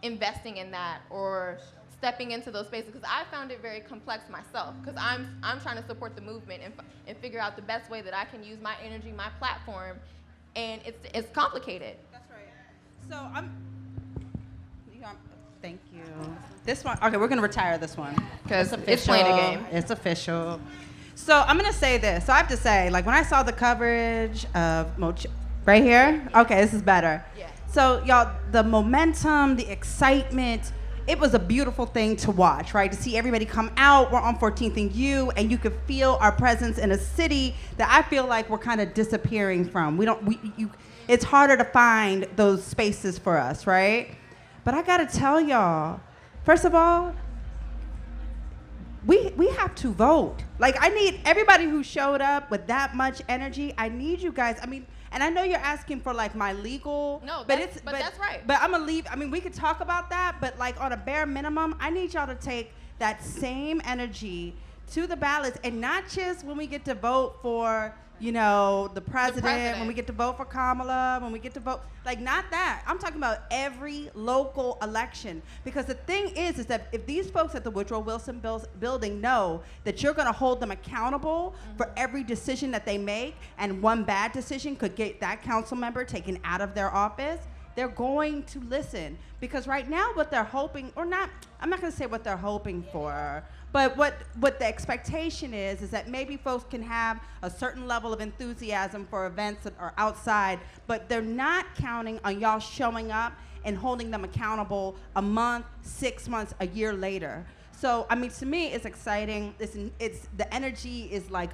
investing in that or stepping into those spaces, because I found it very complex myself, because I'm trying to support the movement and figure out the best way that I can use my energy, my platform, and it's complicated. That's right. So thank you. This one, okay, we're gonna retire this one because it's playing a game. It's official. So I'm gonna say this. So I have to say, like when I saw the coverage of right here, okay, this is better. Yeah. So y'all, the momentum, the excitement, it was a beautiful thing to watch, right? To see everybody come out. We're on 14th and U, and you could feel our presence in a city that I feel like we're kind of disappearing from. It's harder to find those spaces for us, right? But I gotta tell y'all, first of all, we have to vote. Like, I need everybody who showed up with that much energy. I need you guys. I mean, and I know you're asking for like my legal. No, that's right. But I'm gonna leave. I mean, we could talk about that, but like on a bare minimum, I need y'all to take that same energy to the ballots, and not just when we get to vote for, the president, when we get to vote for Kamala, when we get to vote, like not that. I'm talking about every local election. Because the thing is that if these folks at the Woodrow Wilson building know that you're gonna hold them accountable for every decision that they make, and one bad decision could get that council member taken out of their office, they're going to listen. Because right now what they're hoping, or not, I'm not gonna say what they're hoping for, but what the expectation is that maybe folks can have a certain level of enthusiasm for events that are outside, but they're not counting on y'all showing up and holding them accountable a month, 6 months, a year later. So, I mean, to me, it's exciting. It's the energy is like,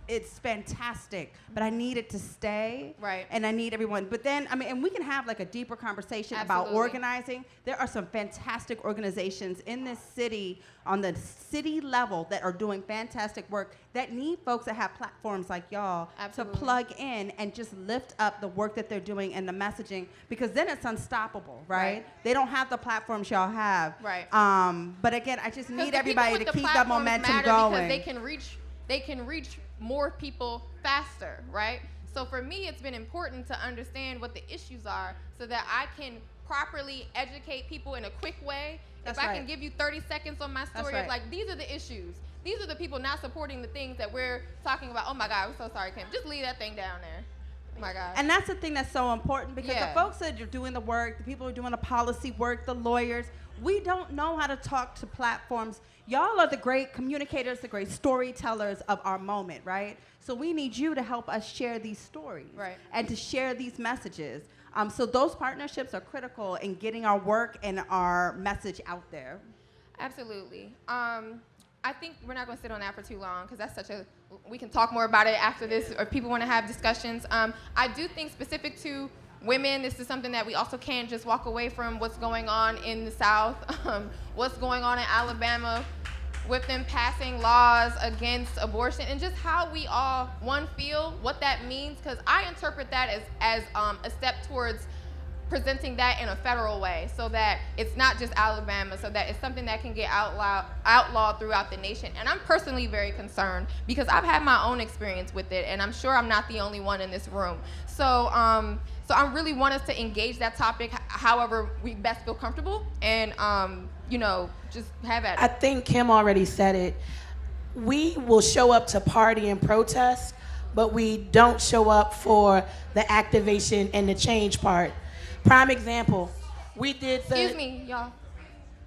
it's fantastic, but I need it to stay. Right. And I need everyone. But then, I mean, and we can have like a deeper conversation about organizing. There are some fantastic organizations in this city, on the city level, that are doing fantastic work that need folks that have platforms like y'all to plug in and just lift up the work that they're doing and the messaging, because then it's unstoppable, right? They don't have the platforms y'all have. Right. But again, I just need everybody to keep that momentum going. Because they can reach more people faster, right? So for me, it's been important to understand what the issues are so that I can properly educate people in a quick way. If I can give you 30 seconds on my story of like, these are the issues. These are the people not supporting the things that we're talking about. Oh my God, I'm so sorry, Kim. Just leave that thing down there. Oh my God. And that's the thing that's so important, because the folks that are doing the work, the people who are doing the policy work, the lawyers, we don't know how to talk to platforms. Y'all are the great communicators, the great storytellers of our moment, right? So we need you to help us share these stories, and to share these messages. So those partnerships are critical in getting our work and our message out there. Absolutely. I think we're not going to sit on that for too long, because that's we can talk more about it after this, or people want to have discussions. I do think specific to women, this is something that we also can't just walk away from. What's going on in the South, what's going on in Alabama with them passing laws against abortion, and just how we all, feel what that means, because I interpret that as a step towards presenting that in a federal way, so that it's not just Alabama, so that it's something that can get outlawed throughout the nation. And I'm personally very concerned, because I've had my own experience with it, and I'm sure I'm not the only one in this room. So I really want us to engage that topic however we best feel comfortable, and just have at it. I think Kim already said it. We will show up to party and protest, but we don't show up for the activation and the change part. Prime example, we did the... Excuse me, y'all.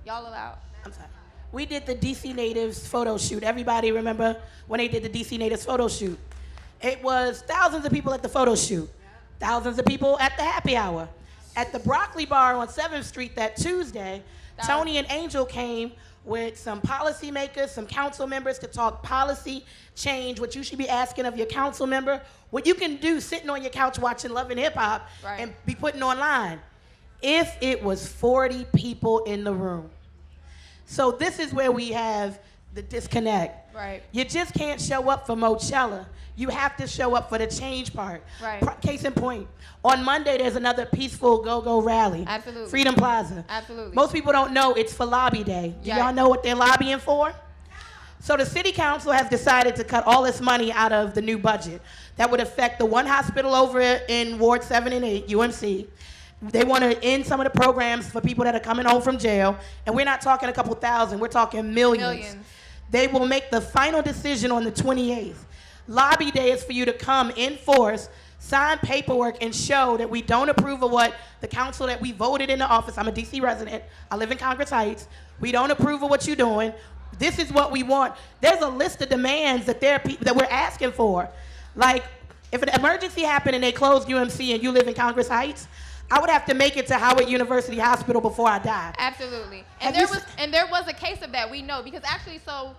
Y'all allowed. I'm sorry. We did the DC Natives photo shoot. Everybody remember when they did the DC Natives photo shoot? It was thousands of people at the photo shoot, thousands of people at the happy hour. At the Broccoli Bar on 7th Street that Tuesday, Tony and Angel came with some policymakers, some council members to talk policy change, what you should be asking of your council member, what you can do sitting on your couch watching Love and Hip Hop and be putting online. If it was 40 people in the room. So this is where we have the disconnect. Right. You just can't show up for Mochella. You have to show up for the change part. Right. Case in point, on Monday there's another peaceful go-go rally. Absolutely. Freedom Plaza. Absolutely. Most people don't know it's for lobby day. Do y'all know what they're lobbying for? So the city council has decided to cut all this money out of the new budget. That would affect the one hospital over in Ward 7 and 8, UMC. They want to end some of the programs for people that are coming home from jail. And we're not talking a couple thousand, we're talking millions. They will make the final decision on the 28th. Lobby day is for you to come in force, sign paperwork, and show that we don't approve of what the council that we voted into office. I'm a DC resident. I live in Congress Heights. We don't approve of what you're doing. This is what we want. There's a list of demands that we're asking for. Like, if an emergency happened and they closed UMC and you live in Congress Heights, I would have to make it to Howard University Hospital before I die. Absolutely. And there was a case of that, we know, because actually, so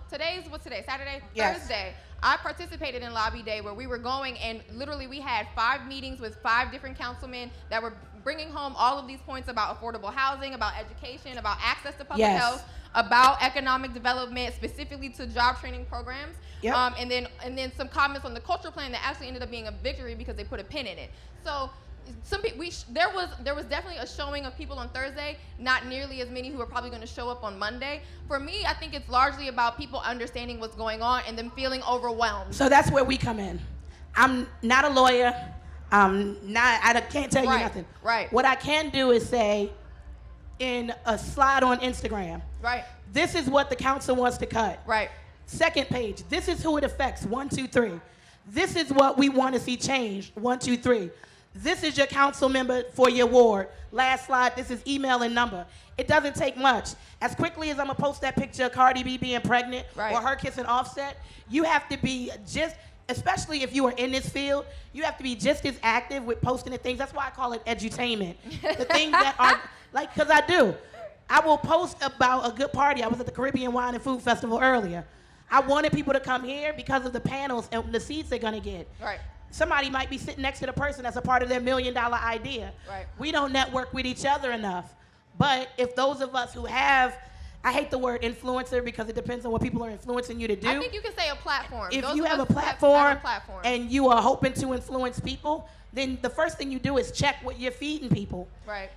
what's today? Saturday? Yes. Thursday. I participated in Lobby Day where we were going and literally we had 5 meetings with 5 different councilmen that were bringing home all of these points about affordable housing, about education, about access to public health, about economic development, specifically to job training programs. Yep. And then some comments on the cultural plan that actually ended up being a victory because they put a pin in it. So some people, there was definitely a showing of people on Thursday, not nearly as many who are probably going to show up on Monday. For me, I think it's largely about people understanding what's going on and them feeling overwhelmed. So that's where we come in. I'm not a lawyer. I can't tell you nothing. Right. What I can do is say in a slide on Instagram, right, this is what the council wants to cut. Right. Second page, this is who it affects, 1, 2, 3. This is what we want to see changed, 1, 2, 3. This is your council member for your ward. Last slide, this is email and number. It doesn't take much. As quickly as I'm gonna post that picture of Cardi B being pregnant or her kissing Offset, you have to be just, especially if you are in this field, you have to be just as active with posting the things. That's why I call it edutainment. The things that are, like, because I will post about a good party. I was at the Caribbean Wine and Food Festival earlier. I wanted people to come here because of the panels and the seats they're gonna get. Right. Somebody might be sitting next to the person that's a part of their $1 million idea. Right. We don't network with each other enough. But if those of us who have, I hate the word influencer because it depends on what people are influencing you to do. I think you can say a platform. If those you have a platform and you are hoping to influence people, then the first thing you do is check what you're feeding people. Right.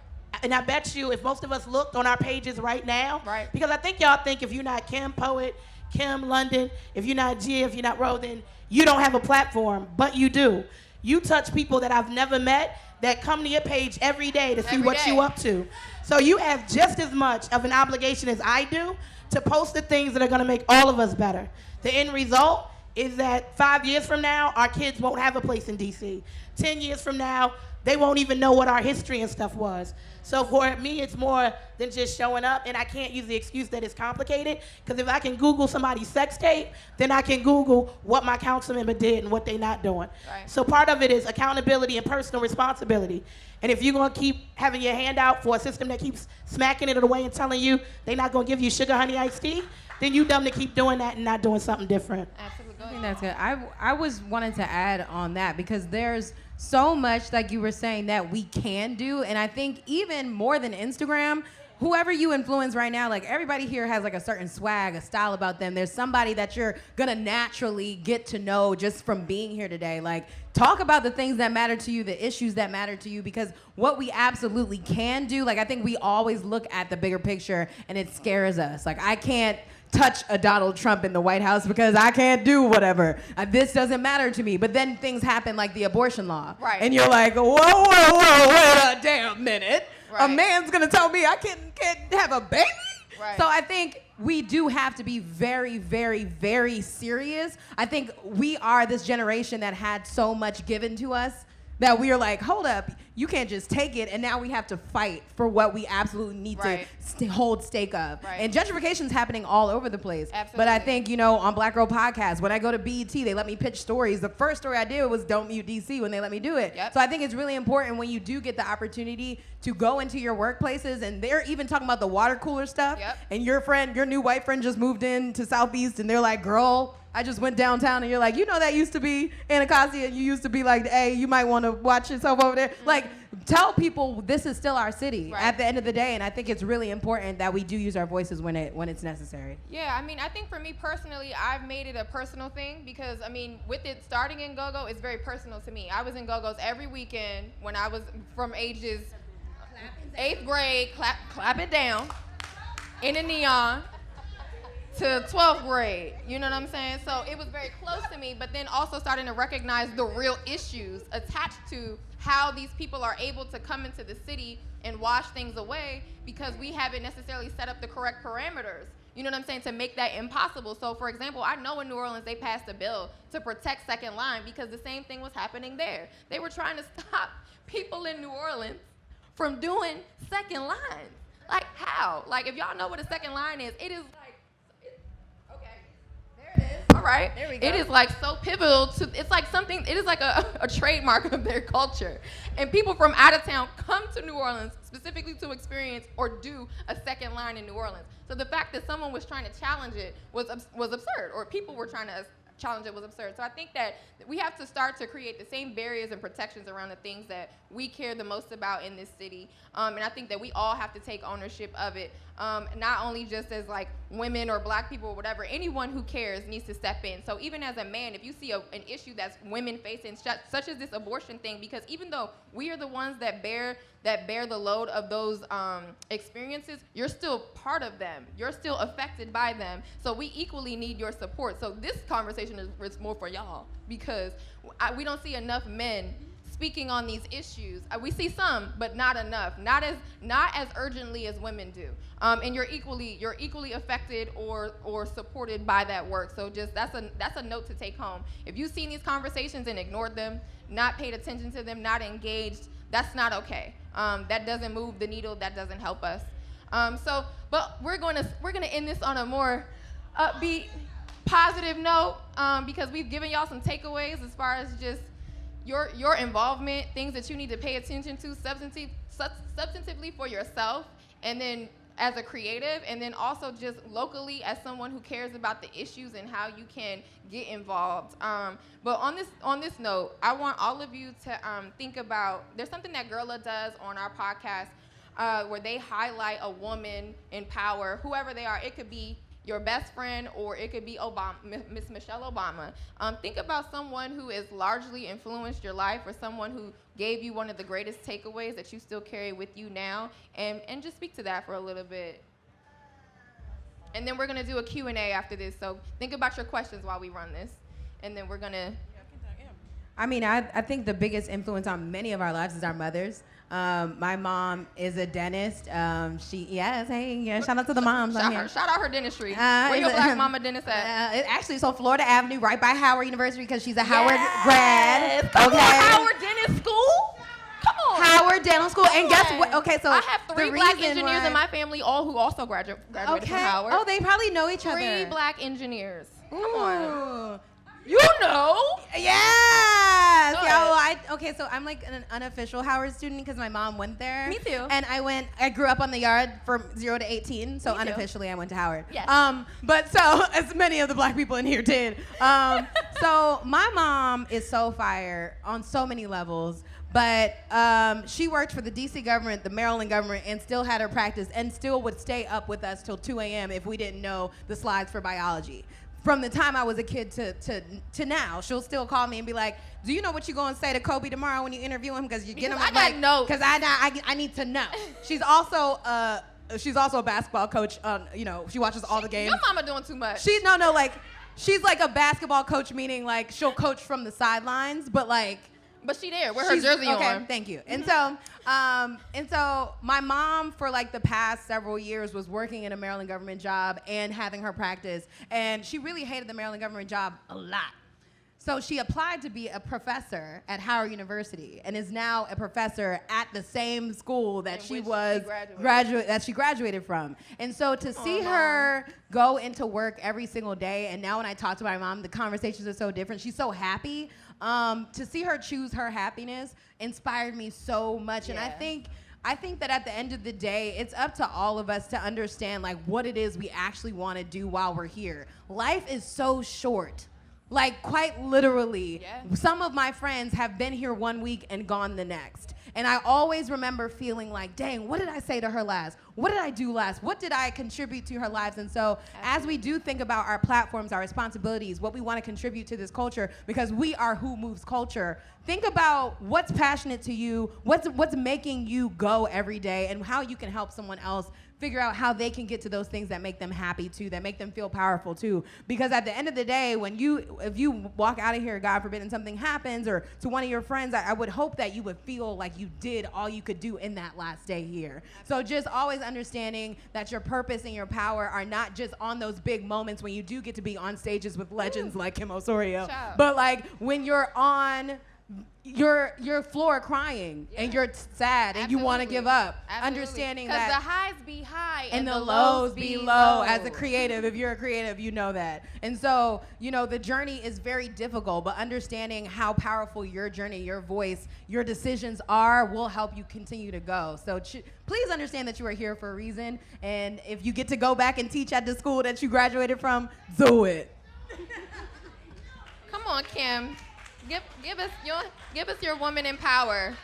And I bet you if most of us looked on our pages right now, because I think y'all think if you're not Kim Poet, Kim London, if you're not G, if you're not Ro, then you don't have a platform, but you do. You touch people that I've never met that come to your page every day to see what you up to. So you have just as much of an obligation as I do to post the things that are gonna make all of us better. The end result is that 5 years from now, our kids won't have a place in DC. 10 years from now, they won't even know what our history and stuff was. So for me, it's more than just showing up, and I can't use the excuse that it's complicated, because if I can Google somebody's sex tape, then I can Google what my council member did and what they're not doing. Right. So part of it is accountability and personal responsibility. And if you're gonna keep having your hand out for a system that keeps smacking it away and telling you they're not gonna give you sugar honey iced tea, then you dumb to keep doing that and not doing something different. Absolutely. I think that's good. I was wanting to add on that because there's so much, like you were saying, that we can do. And I think even more than Instagram, whoever you influence right now, like everybody here has like a certain swag, a style about them. There's somebody that you're gonna naturally get to know just from being here today. Like, talk about the things that matter to you, the issues that matter to you, because what we absolutely can do, like I think we always look at the bigger picture and it scares us. Like, I can't touch a Donald Trump in the White House because I can't do whatever. This doesn't matter to me. But then things happen like the abortion law. Right. And you're like, whoa, wait a damn minute. Right. A man's gonna tell me I can't have a baby? Right. So I think we do have to be very, very, very serious. I think we are this generation that had so much given to us that we are like, hold up, you can't just take it, and now we have to fight for what we absolutely need to hold stake of. Right. And gentrification is happening all over the place. Absolutely. But I think, on Black Girl Podcast, when I go to BET, they let me pitch stories. The first story I did was Don't Mute DC when they let me do it. Yep. So I think it's really important when you do get the opportunity to go into your workplaces, and they're even talking about the water cooler stuff. Yep. And your new white friend just moved in to Southeast, and they're like, girl, I just went downtown, and you're like, that used to be Anacostia, and you used to be like, hey, you might want to watch yourself over there. Mm-hmm. Like, tell people this is still our city Right. at the end of the day, and I think it's really important that we do use our voices when it's necessary. Yeah, I think for me personally, I've made it a personal thing because, with it starting in Go-Go, it's very personal to me. I was in Go-Go's every weekend when I was from ages 8th grade, clap it down, in a neon, to 12th grade, you know what I'm saying? So it was very close to me, but then also starting to recognize the real issues attached to how these people are able to come into the city and wash things away because we haven't necessarily set up the correct parameters, you know what I'm saying, to make that impossible. So for example, I know in New Orleans they passed a bill to protect second line because the same thing was happening there. They were trying to stop people in New Orleans from doing second lines. Like how? Like if y'all know what a second line is, it is all right. There we go. It is like so pivotal to, it's like something, it is like a trademark of their culture. And people from out of town come to New Orleans specifically to experience or do a second line in New Orleans. So the fact that someone was trying to challenge it was absurd, or people were trying to challenge it was absurd. So I think that we have to start to create the same barriers and protections around the things that we care the most about in this city. And I think that we all have to take ownership of it. Not only just as like women or black people or whatever, anyone who cares needs to step in. So even as a man, if you see an issue that's women facing, such as this abortion thing, because even though we are the ones that bear the load of those experiences, you're still part of them. You're still affected by them. So we equally need your support. So this conversation is more for y'all because we don't see enough men speaking on these issues. We see some, but not enough. Not as urgently as women do. And you're equally affected or supported by that work. So just that's a note to take home. If you've seen these conversations and ignored them, not paid attention to them, not engaged, that's not okay. That doesn't move the needle. That doesn't help us. But we're gonna end this on a more upbeat, positive note because we've given y'all some takeaways as far as just your involvement, things that you need to pay attention to substantively for yourself, and then as a creative, and then also just locally as someone who cares about the issues and how you can get involved. But on this note, I want all of you to think about, there's something that Girla does on our podcast where they highlight a woman in power, whoever they are. It could be your best friend, or it could be Obama, Miss Michelle Obama. Think about someone who has largely influenced your life, or someone who gave you one of the greatest takeaways that you still carry with you now, and just speak to that for a little bit. And then we're gonna do a Q&A after this, so think about your questions while we run this, and then we're gonna... I think the biggest influence on many of our lives is our mothers. My mom is a dentist. Shout out to the moms. Shout out her dentistry. Where your black mama dentist at? Actually, so Florida Avenue, right by Howard University, because she's a Howard grad. Come on, Howard Dentist School? Come on. Howard Dental School. And guess what? Okay, so I have 3 black engineers in my family, all who also graduated from Howard. Oh, they probably know each other. 3 black engineers. Come on. Ooh. You know? Yes. Good. So I'm like an unofficial Howard student because my mom went there. Me too. And I grew up on the yard from 0 to 18, so Me too. unofficially I went to Howard. Yes. But so, as many of the black people in here did. So my mom is so fire on so many levels. But she worked for the DC government, the Maryland government, and still had her practice, and still would stay up with us till 2 a.m. if we didn't know the slides for biology. From the time I was a kid to now, she'll still call me and be like, "Do you know what you're going to say to Kobe tomorrow when you interview him? Because you get him." I got notes. Because I need to know. She's also a basketball coach. She watches all the games. Your mama doing too much. She's like a basketball coach, meaning like she'll coach from the sidelines, but like. But she there with her jersey on. Okay, thank you. And so my mom for like the past several years was working in a Maryland government job and having her practice, and she really hated the Maryland government job a lot. So she applied to be a professor at Howard University and is now a professor at the same school that she graduated from. And so to see her go into work every single day, and now when I talk to my mom, the conversations are so different. She's so happy. To see her choose her happiness inspired me so much. And I think that at the end of the day, it's up to all of us to understand like what it is we actually want to do while we're here. Life is so short. Like, quite literally, some of my friends have been here 1 week and gone the next. And I always remember feeling like, dang, what did I say to her last? What did I do last? What did I contribute to her lives? And so as we do think about our platforms, our responsibilities, what we want to contribute to this culture, because we are who moves culture, think about what's passionate to you, what's making you go every day, and how you can help someone else figure out how they can get to those things that make them happy too, that make them feel powerful too. Because at the end of the day, if you walk out of here, God forbid, and something happens, or to one of your friends, I would hope that you would feel like you did all you could do in that last day here. So just always understanding that your purpose and your power are not just on those big moments when you do get to be on stages with legends like Kim Osorio, but like when you're on your floor crying and you're sad and you want to give up. Understanding that because the highs be high and the lows be low. As a creative, if you're a creative, you know that. And so, the journey is very difficult, but understanding how powerful your journey, your voice, your decisions are will help you continue to go. So please understand that you are here for a reason. And if you get to go back and teach at the school that you graduated from, do it. Come on, Kim. Give us your woman in power.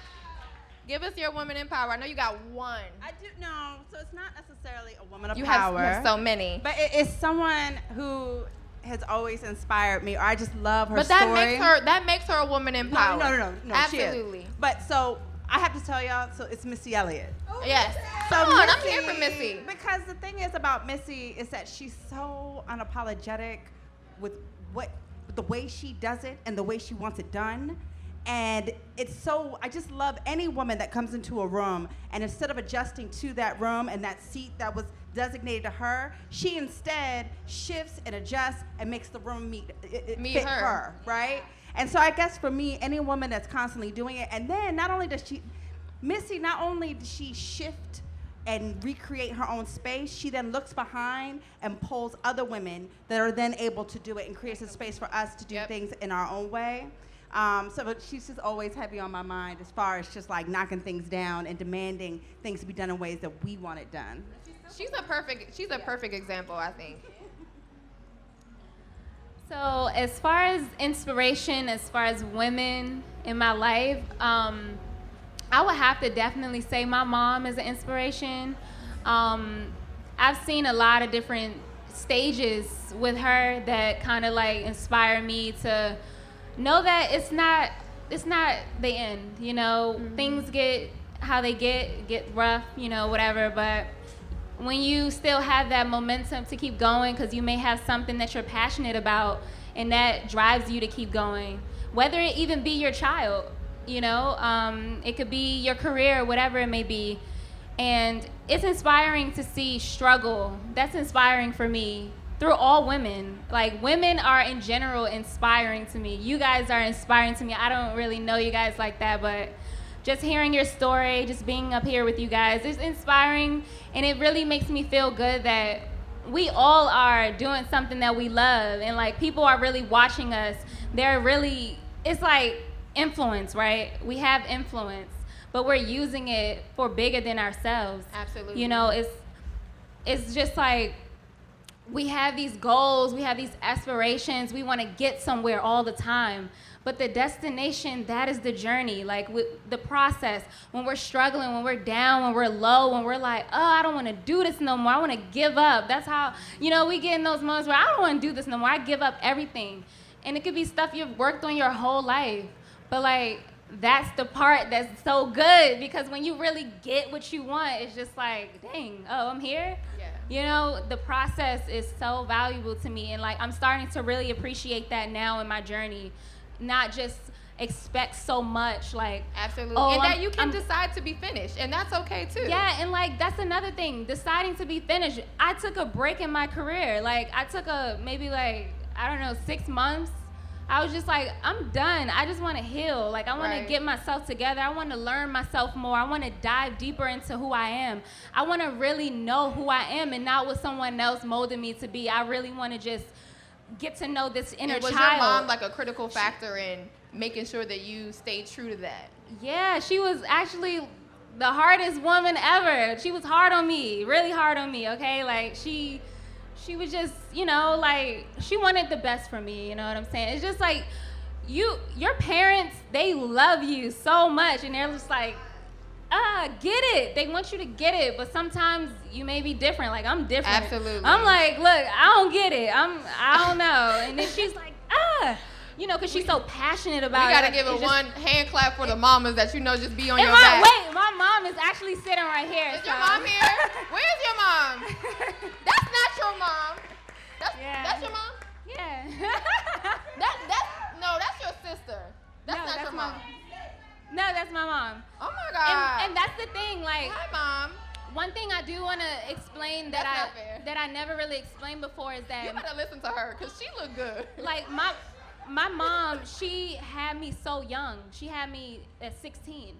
Give us your woman in power. I know you got one. I do know. So it's not necessarily a woman of you power. You have so many. But it's someone who has always inspired me, or I just love her but story. That makes her a woman in power. No. Absolutely. But so I have to tell y'all, so it's Missy Elliott. Oh, yes. So Come on, Missy, I'm here for Missy. Because the thing is about Missy is that she's so unapologetic with the way she does it and the way she wants it done. And I just love any woman that comes into a room and instead of adjusting to that room and that seat that was designated to her, she instead shifts and adjusts and makes the room fit her, right? And so I guess for me, any woman that's constantly doing it, and then Missy not only does she shift and recreate her own space, she then looks behind and pulls other women that are then able to do it and creates a space for us to do things in our own way. So she's just always heavy on my mind as far as just like knocking things down and demanding things to be done in ways that we want it done. She's a perfect example, I think. So as far as inspiration, as far as women in my life, I would have to definitely say my mom is an inspiration. I've seen a lot of different stages with her that kind of like inspire me to know that it's not the end. Things get how they get rough, whatever. But when you still have that momentum to keep going, because you may have something that you're passionate about and that drives you to keep going, whether it even be your child. It could be your career, whatever it may be. And it's inspiring to see struggle. That's inspiring for me through all women. Like, women are in general inspiring to me. You guys are inspiring to me. I don't really know you guys like that, but just hearing your story, just being up here with you guys, it's inspiring. And it really makes me feel good that we all are doing something that we love. And like, people are really watching us. It's like influence, right? We have influence, but we're using it for bigger than ourselves. Absolutely. It's just like we have these goals, we have these aspirations, we want to get somewhere all the time. But the destination, that is the journey. Like with the process, when we're struggling, when we're down, when we're low, when we're like, oh, I don't want to do this no more, I want to give up. That's how, we get in those moments where I don't want to do this no more, I give up everything. And it could be stuff you've worked on your whole life. But like, that's the part that's so good, because when you really get what you want, it's just like, dang, oh, I'm here? Yeah. The process is so valuable to me. And like, I'm starting to really appreciate that now in my journey. Not just expect so much, like, absolutely. Oh, and that you can decide to be finished, and that's okay too. Yeah, and like, that's another thing, deciding to be finished. I took a break in my career. Like, I took maybe 6 months. I was just like, I'm done. I just want to heal. Like, I want Right. to get myself together. I want to learn myself more. I want to dive deeper into who I am. I want to really know who I am and not what someone else molded me to be. I really want to just get to know this inner And was child. your mom like a critical factor in making sure that you stayed true to that? Yeah, she was actually the hardest woman ever. She was hard on me, really hard on me, okay? Like, she was just, you know, like, she wanted the best for me, you know what I'm saying? It's just like, your parents, they love you so much, and they're just like, get it. They want you to get it, but sometimes you may be different. Like, I'm different. Absolutely. I'm like, look, I don't get it. I don't know. And then she's like, you know, because she's so passionate about We it. gotta give it one hand clap for the mamas that you know just be on And your back. wait, my mom is actually sitting right here. Is your mom here? Where's your mom? That's not your mom. That's your mom? Yeah. That's your sister. That's No, not that's your my mom. No, that's my mom. Oh my God. And that's the thing, like, Hi, Mom. one thing I do want to explain That's not fair. that I never really explained before is that You better listen to her, because she look good. like my mom, she had me so young. She had me at 16.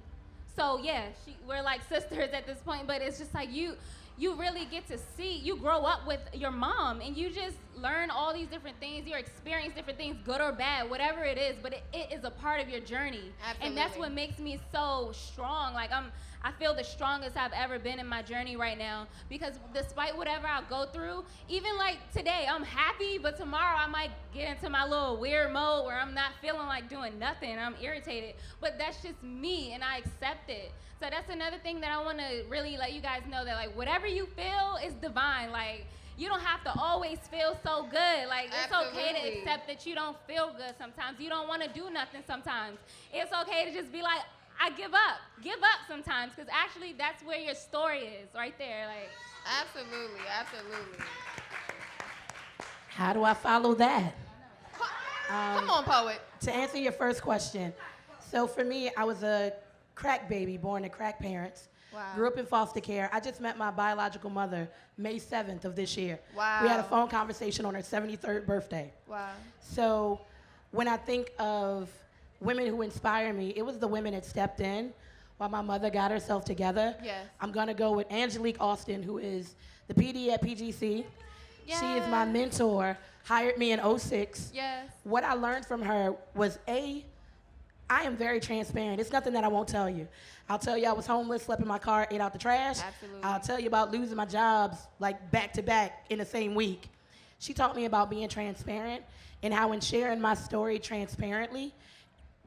So yeah, we're like sisters at this point, but it's just like you really get to see, you grow up with your mom and you just learn all these different things, you experience different things, good or bad, whatever it is, but it is a part of your journey. Absolutely. And that's what makes me so strong. Like I feel the strongest I've ever been in my journey right now, because despite whatever I go through, even like today, I'm happy, but tomorrow I might get into my little weird mode where I'm not feeling like doing nothing. I'm irritated, but that's just me and I accept it. So that's another thing that I want to really let you guys know, that like whatever you feel is divine. Like you don't have to always feel so good. Like it's okay to Absolutely. accept that you don't feel good sometimes. You don't want to do nothing sometimes. It's okay to just be like, I give up. Give up sometimes, because actually that's where your story is, right there. Like, Absolutely, absolutely. How do I follow that? Come on, poet. To answer your first question, so for me, I was a crack baby born to crack parents. Wow. Grew up in foster care. I just met my biological mother May 7th of this year. Wow. We had a phone conversation on her 73rd birthday. Wow. So when I think of women who inspire me, it was the women that stepped in while my mother got herself together. Yes. I'm gonna go with Angelique Austin, who is the PD at PGC. She is my Yes. mentor, hired me in 06. Yes. What I learned from her was I am very transparent. It's nothing that I won't tell you. I'll tell you I was homeless, slept in my car, ate out the trash. Absolutely. I'll tell you about losing my jobs like back to back in the same week. She taught me about being transparent and how in sharing my story transparently,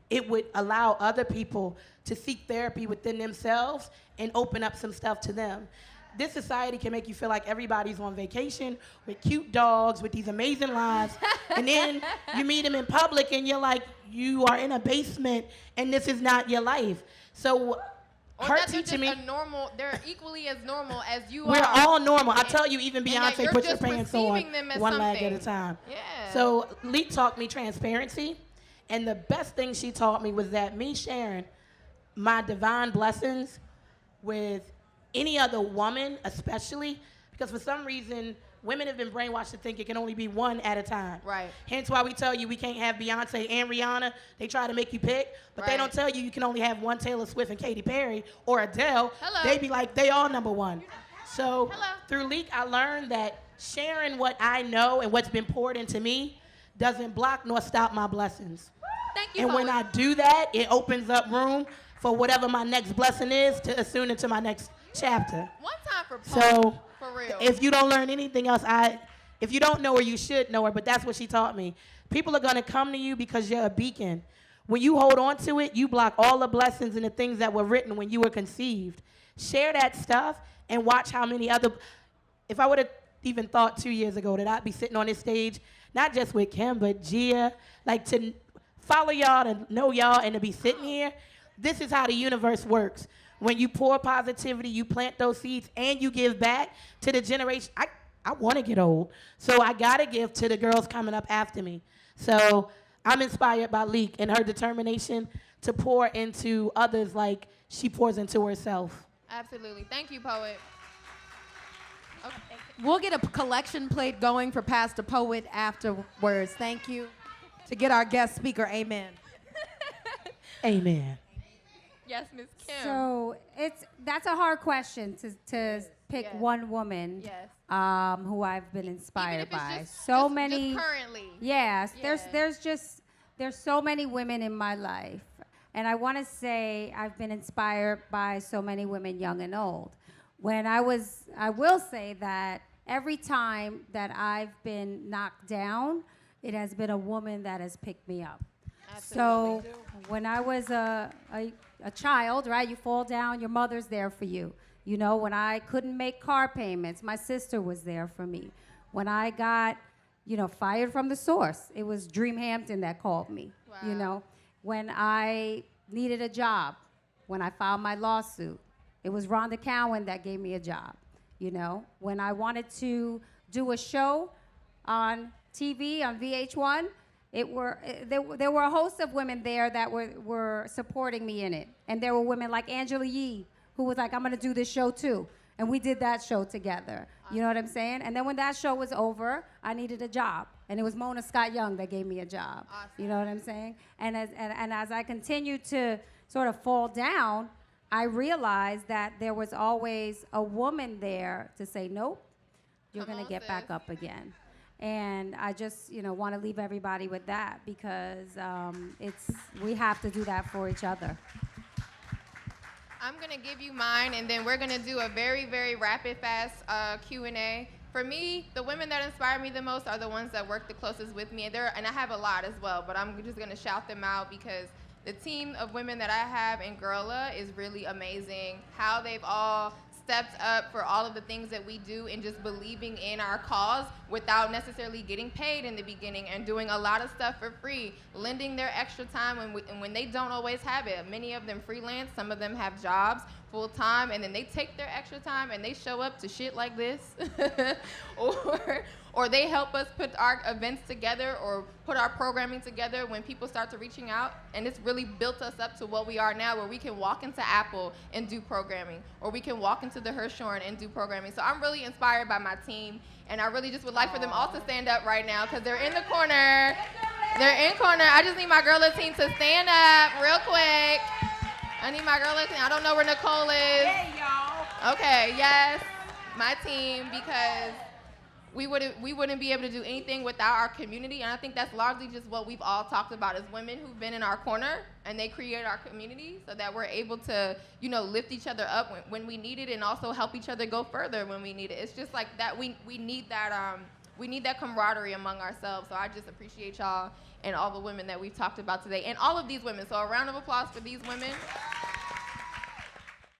it would allow other people to seek therapy within themselves and open up some stuff to them. This society can make you feel like everybody's on vacation with cute dogs, with these amazing lives, and then you meet them in public and you're like, you are in a basement and this is not your life. So Or her that they're teaching just me, they're equally as normal as you we're are. all normal. I tell you, even that Beyonce, you're put your just pants on receiving them as one leg at a something. time. Yeah. So Leek taught me transparency, and the best thing she taught me was that me sharing my divine blessings with any other woman, especially, because for some reason, women have been brainwashed to think it can only be one at a time. Right. Hence why we tell you we can't have Beyonce and Rihanna. They try to make you pick, but they Right. don't tell you you can only have one Taylor Swift and Katy Perry or Adele. Hello. They be like, they all number one. So Hello. through Leak, I learned that sharing what I know and what's been poured into me doesn't block nor stop my blessings. Thank you, And when poet. I do that, it opens up room for whatever my next blessing is to assume into my next chapter. One time for poet. So For real. if you don't learn anything else, if you don't know her, you should know her, but that's what she taught me. People are gonna come to you because you're a beacon. When you hold on to it, you block all the blessings and the things that were written when you were conceived. Share that stuff and watch how many other, if I would have even thought 2 years ago that I'd be sitting on this stage, not just with Kim, but Gia, like to follow y'all, to know y'all, and to be sitting here, this is how the universe works. When you pour positivity, you plant those seeds, and you give back to the generation. I want to get old, so I got to give to the girls coming up after me. So I'm inspired by Leek and her determination to pour into others like she pours into herself. Absolutely. Thank you, poet. We'll get a collection plate going for Pastor Poet afterwards. Thank you. to get our guest speaker. Amen. Amen. Yes, Ms. Kim. So that's a hard question to pick Yes. one woman Yes. who I've been inspired Even if by. it's So just many. currently. Yes, Yeah. there's so many women in my life, and I want to say I've been inspired by so many women, young and old. I will say that every time that I've been knocked down, it has been a woman that has picked me up. Absolutely. So when I was a child, right, you fall down, your mother's there for you. You know, when I couldn't make car payments, my sister was there for me. When I got, fired from the source, it was Dream Hampton that called me. Wow. When I needed a job, when I filed my lawsuit, it was Rhonda Cowan that gave me a job. When I wanted to do a show on TV, on VH1, there were a host of women there that were supporting me in it. And there were women like Angela Yee, who was like, I'm gonna do this show too. And we did that show together. You know what I'm saying? And then when that show was over, I needed a job. And it was Mona Scott Young that gave me a job. Awesome. You know what I'm saying? And as I continued to sort of fall down, I realized that there was always a woman there to say, nope, you're Come gonna on, get back sis. up again. And I just, want to leave everybody with that because we have to do that for each other. I'm gonna give you mine, and then we're gonna do a very, very rapid, fast Q&A. For me, the women that inspire me the most are the ones that work the closest with me, and I have a lot as well, but I'm just gonna shout them out because the team of women that I have in Girla is really amazing. How they've all stepped up for all of the things that we do and just believing in our cause without necessarily getting paid in the beginning and doing a lot of stuff for free, lending their extra time when they don't always have it. Many of them freelance, some of them have jobs full time, and then they take their extra time and they show up to shit like this or they help us put our events together or put our programming together when people start to reaching out, and it's really built us up to what we are now, where we can walk into Apple and do programming, or we can walk into the Hirshhorn and do programming. So I'm really inspired by my team, and I really just would like for them all to stand up right now because they're in the corner. They're in corner. I just need my Girla team to stand up real quick. I need my Girla team. I don't know where Nicole is. Hey, y'all. Okay, yes, my team, because we wouldn't be able to do anything without our community, and I think that's largely just what we've all talked about as women who've been in our corner, and they create our community so that we're able to, lift each other up when we need it, and also help each other go further when we need it. It's just like that. We need that camaraderie among ourselves. So I just appreciate y'all and all the women that we've talked about today, and all of these women. So a round of applause for these women.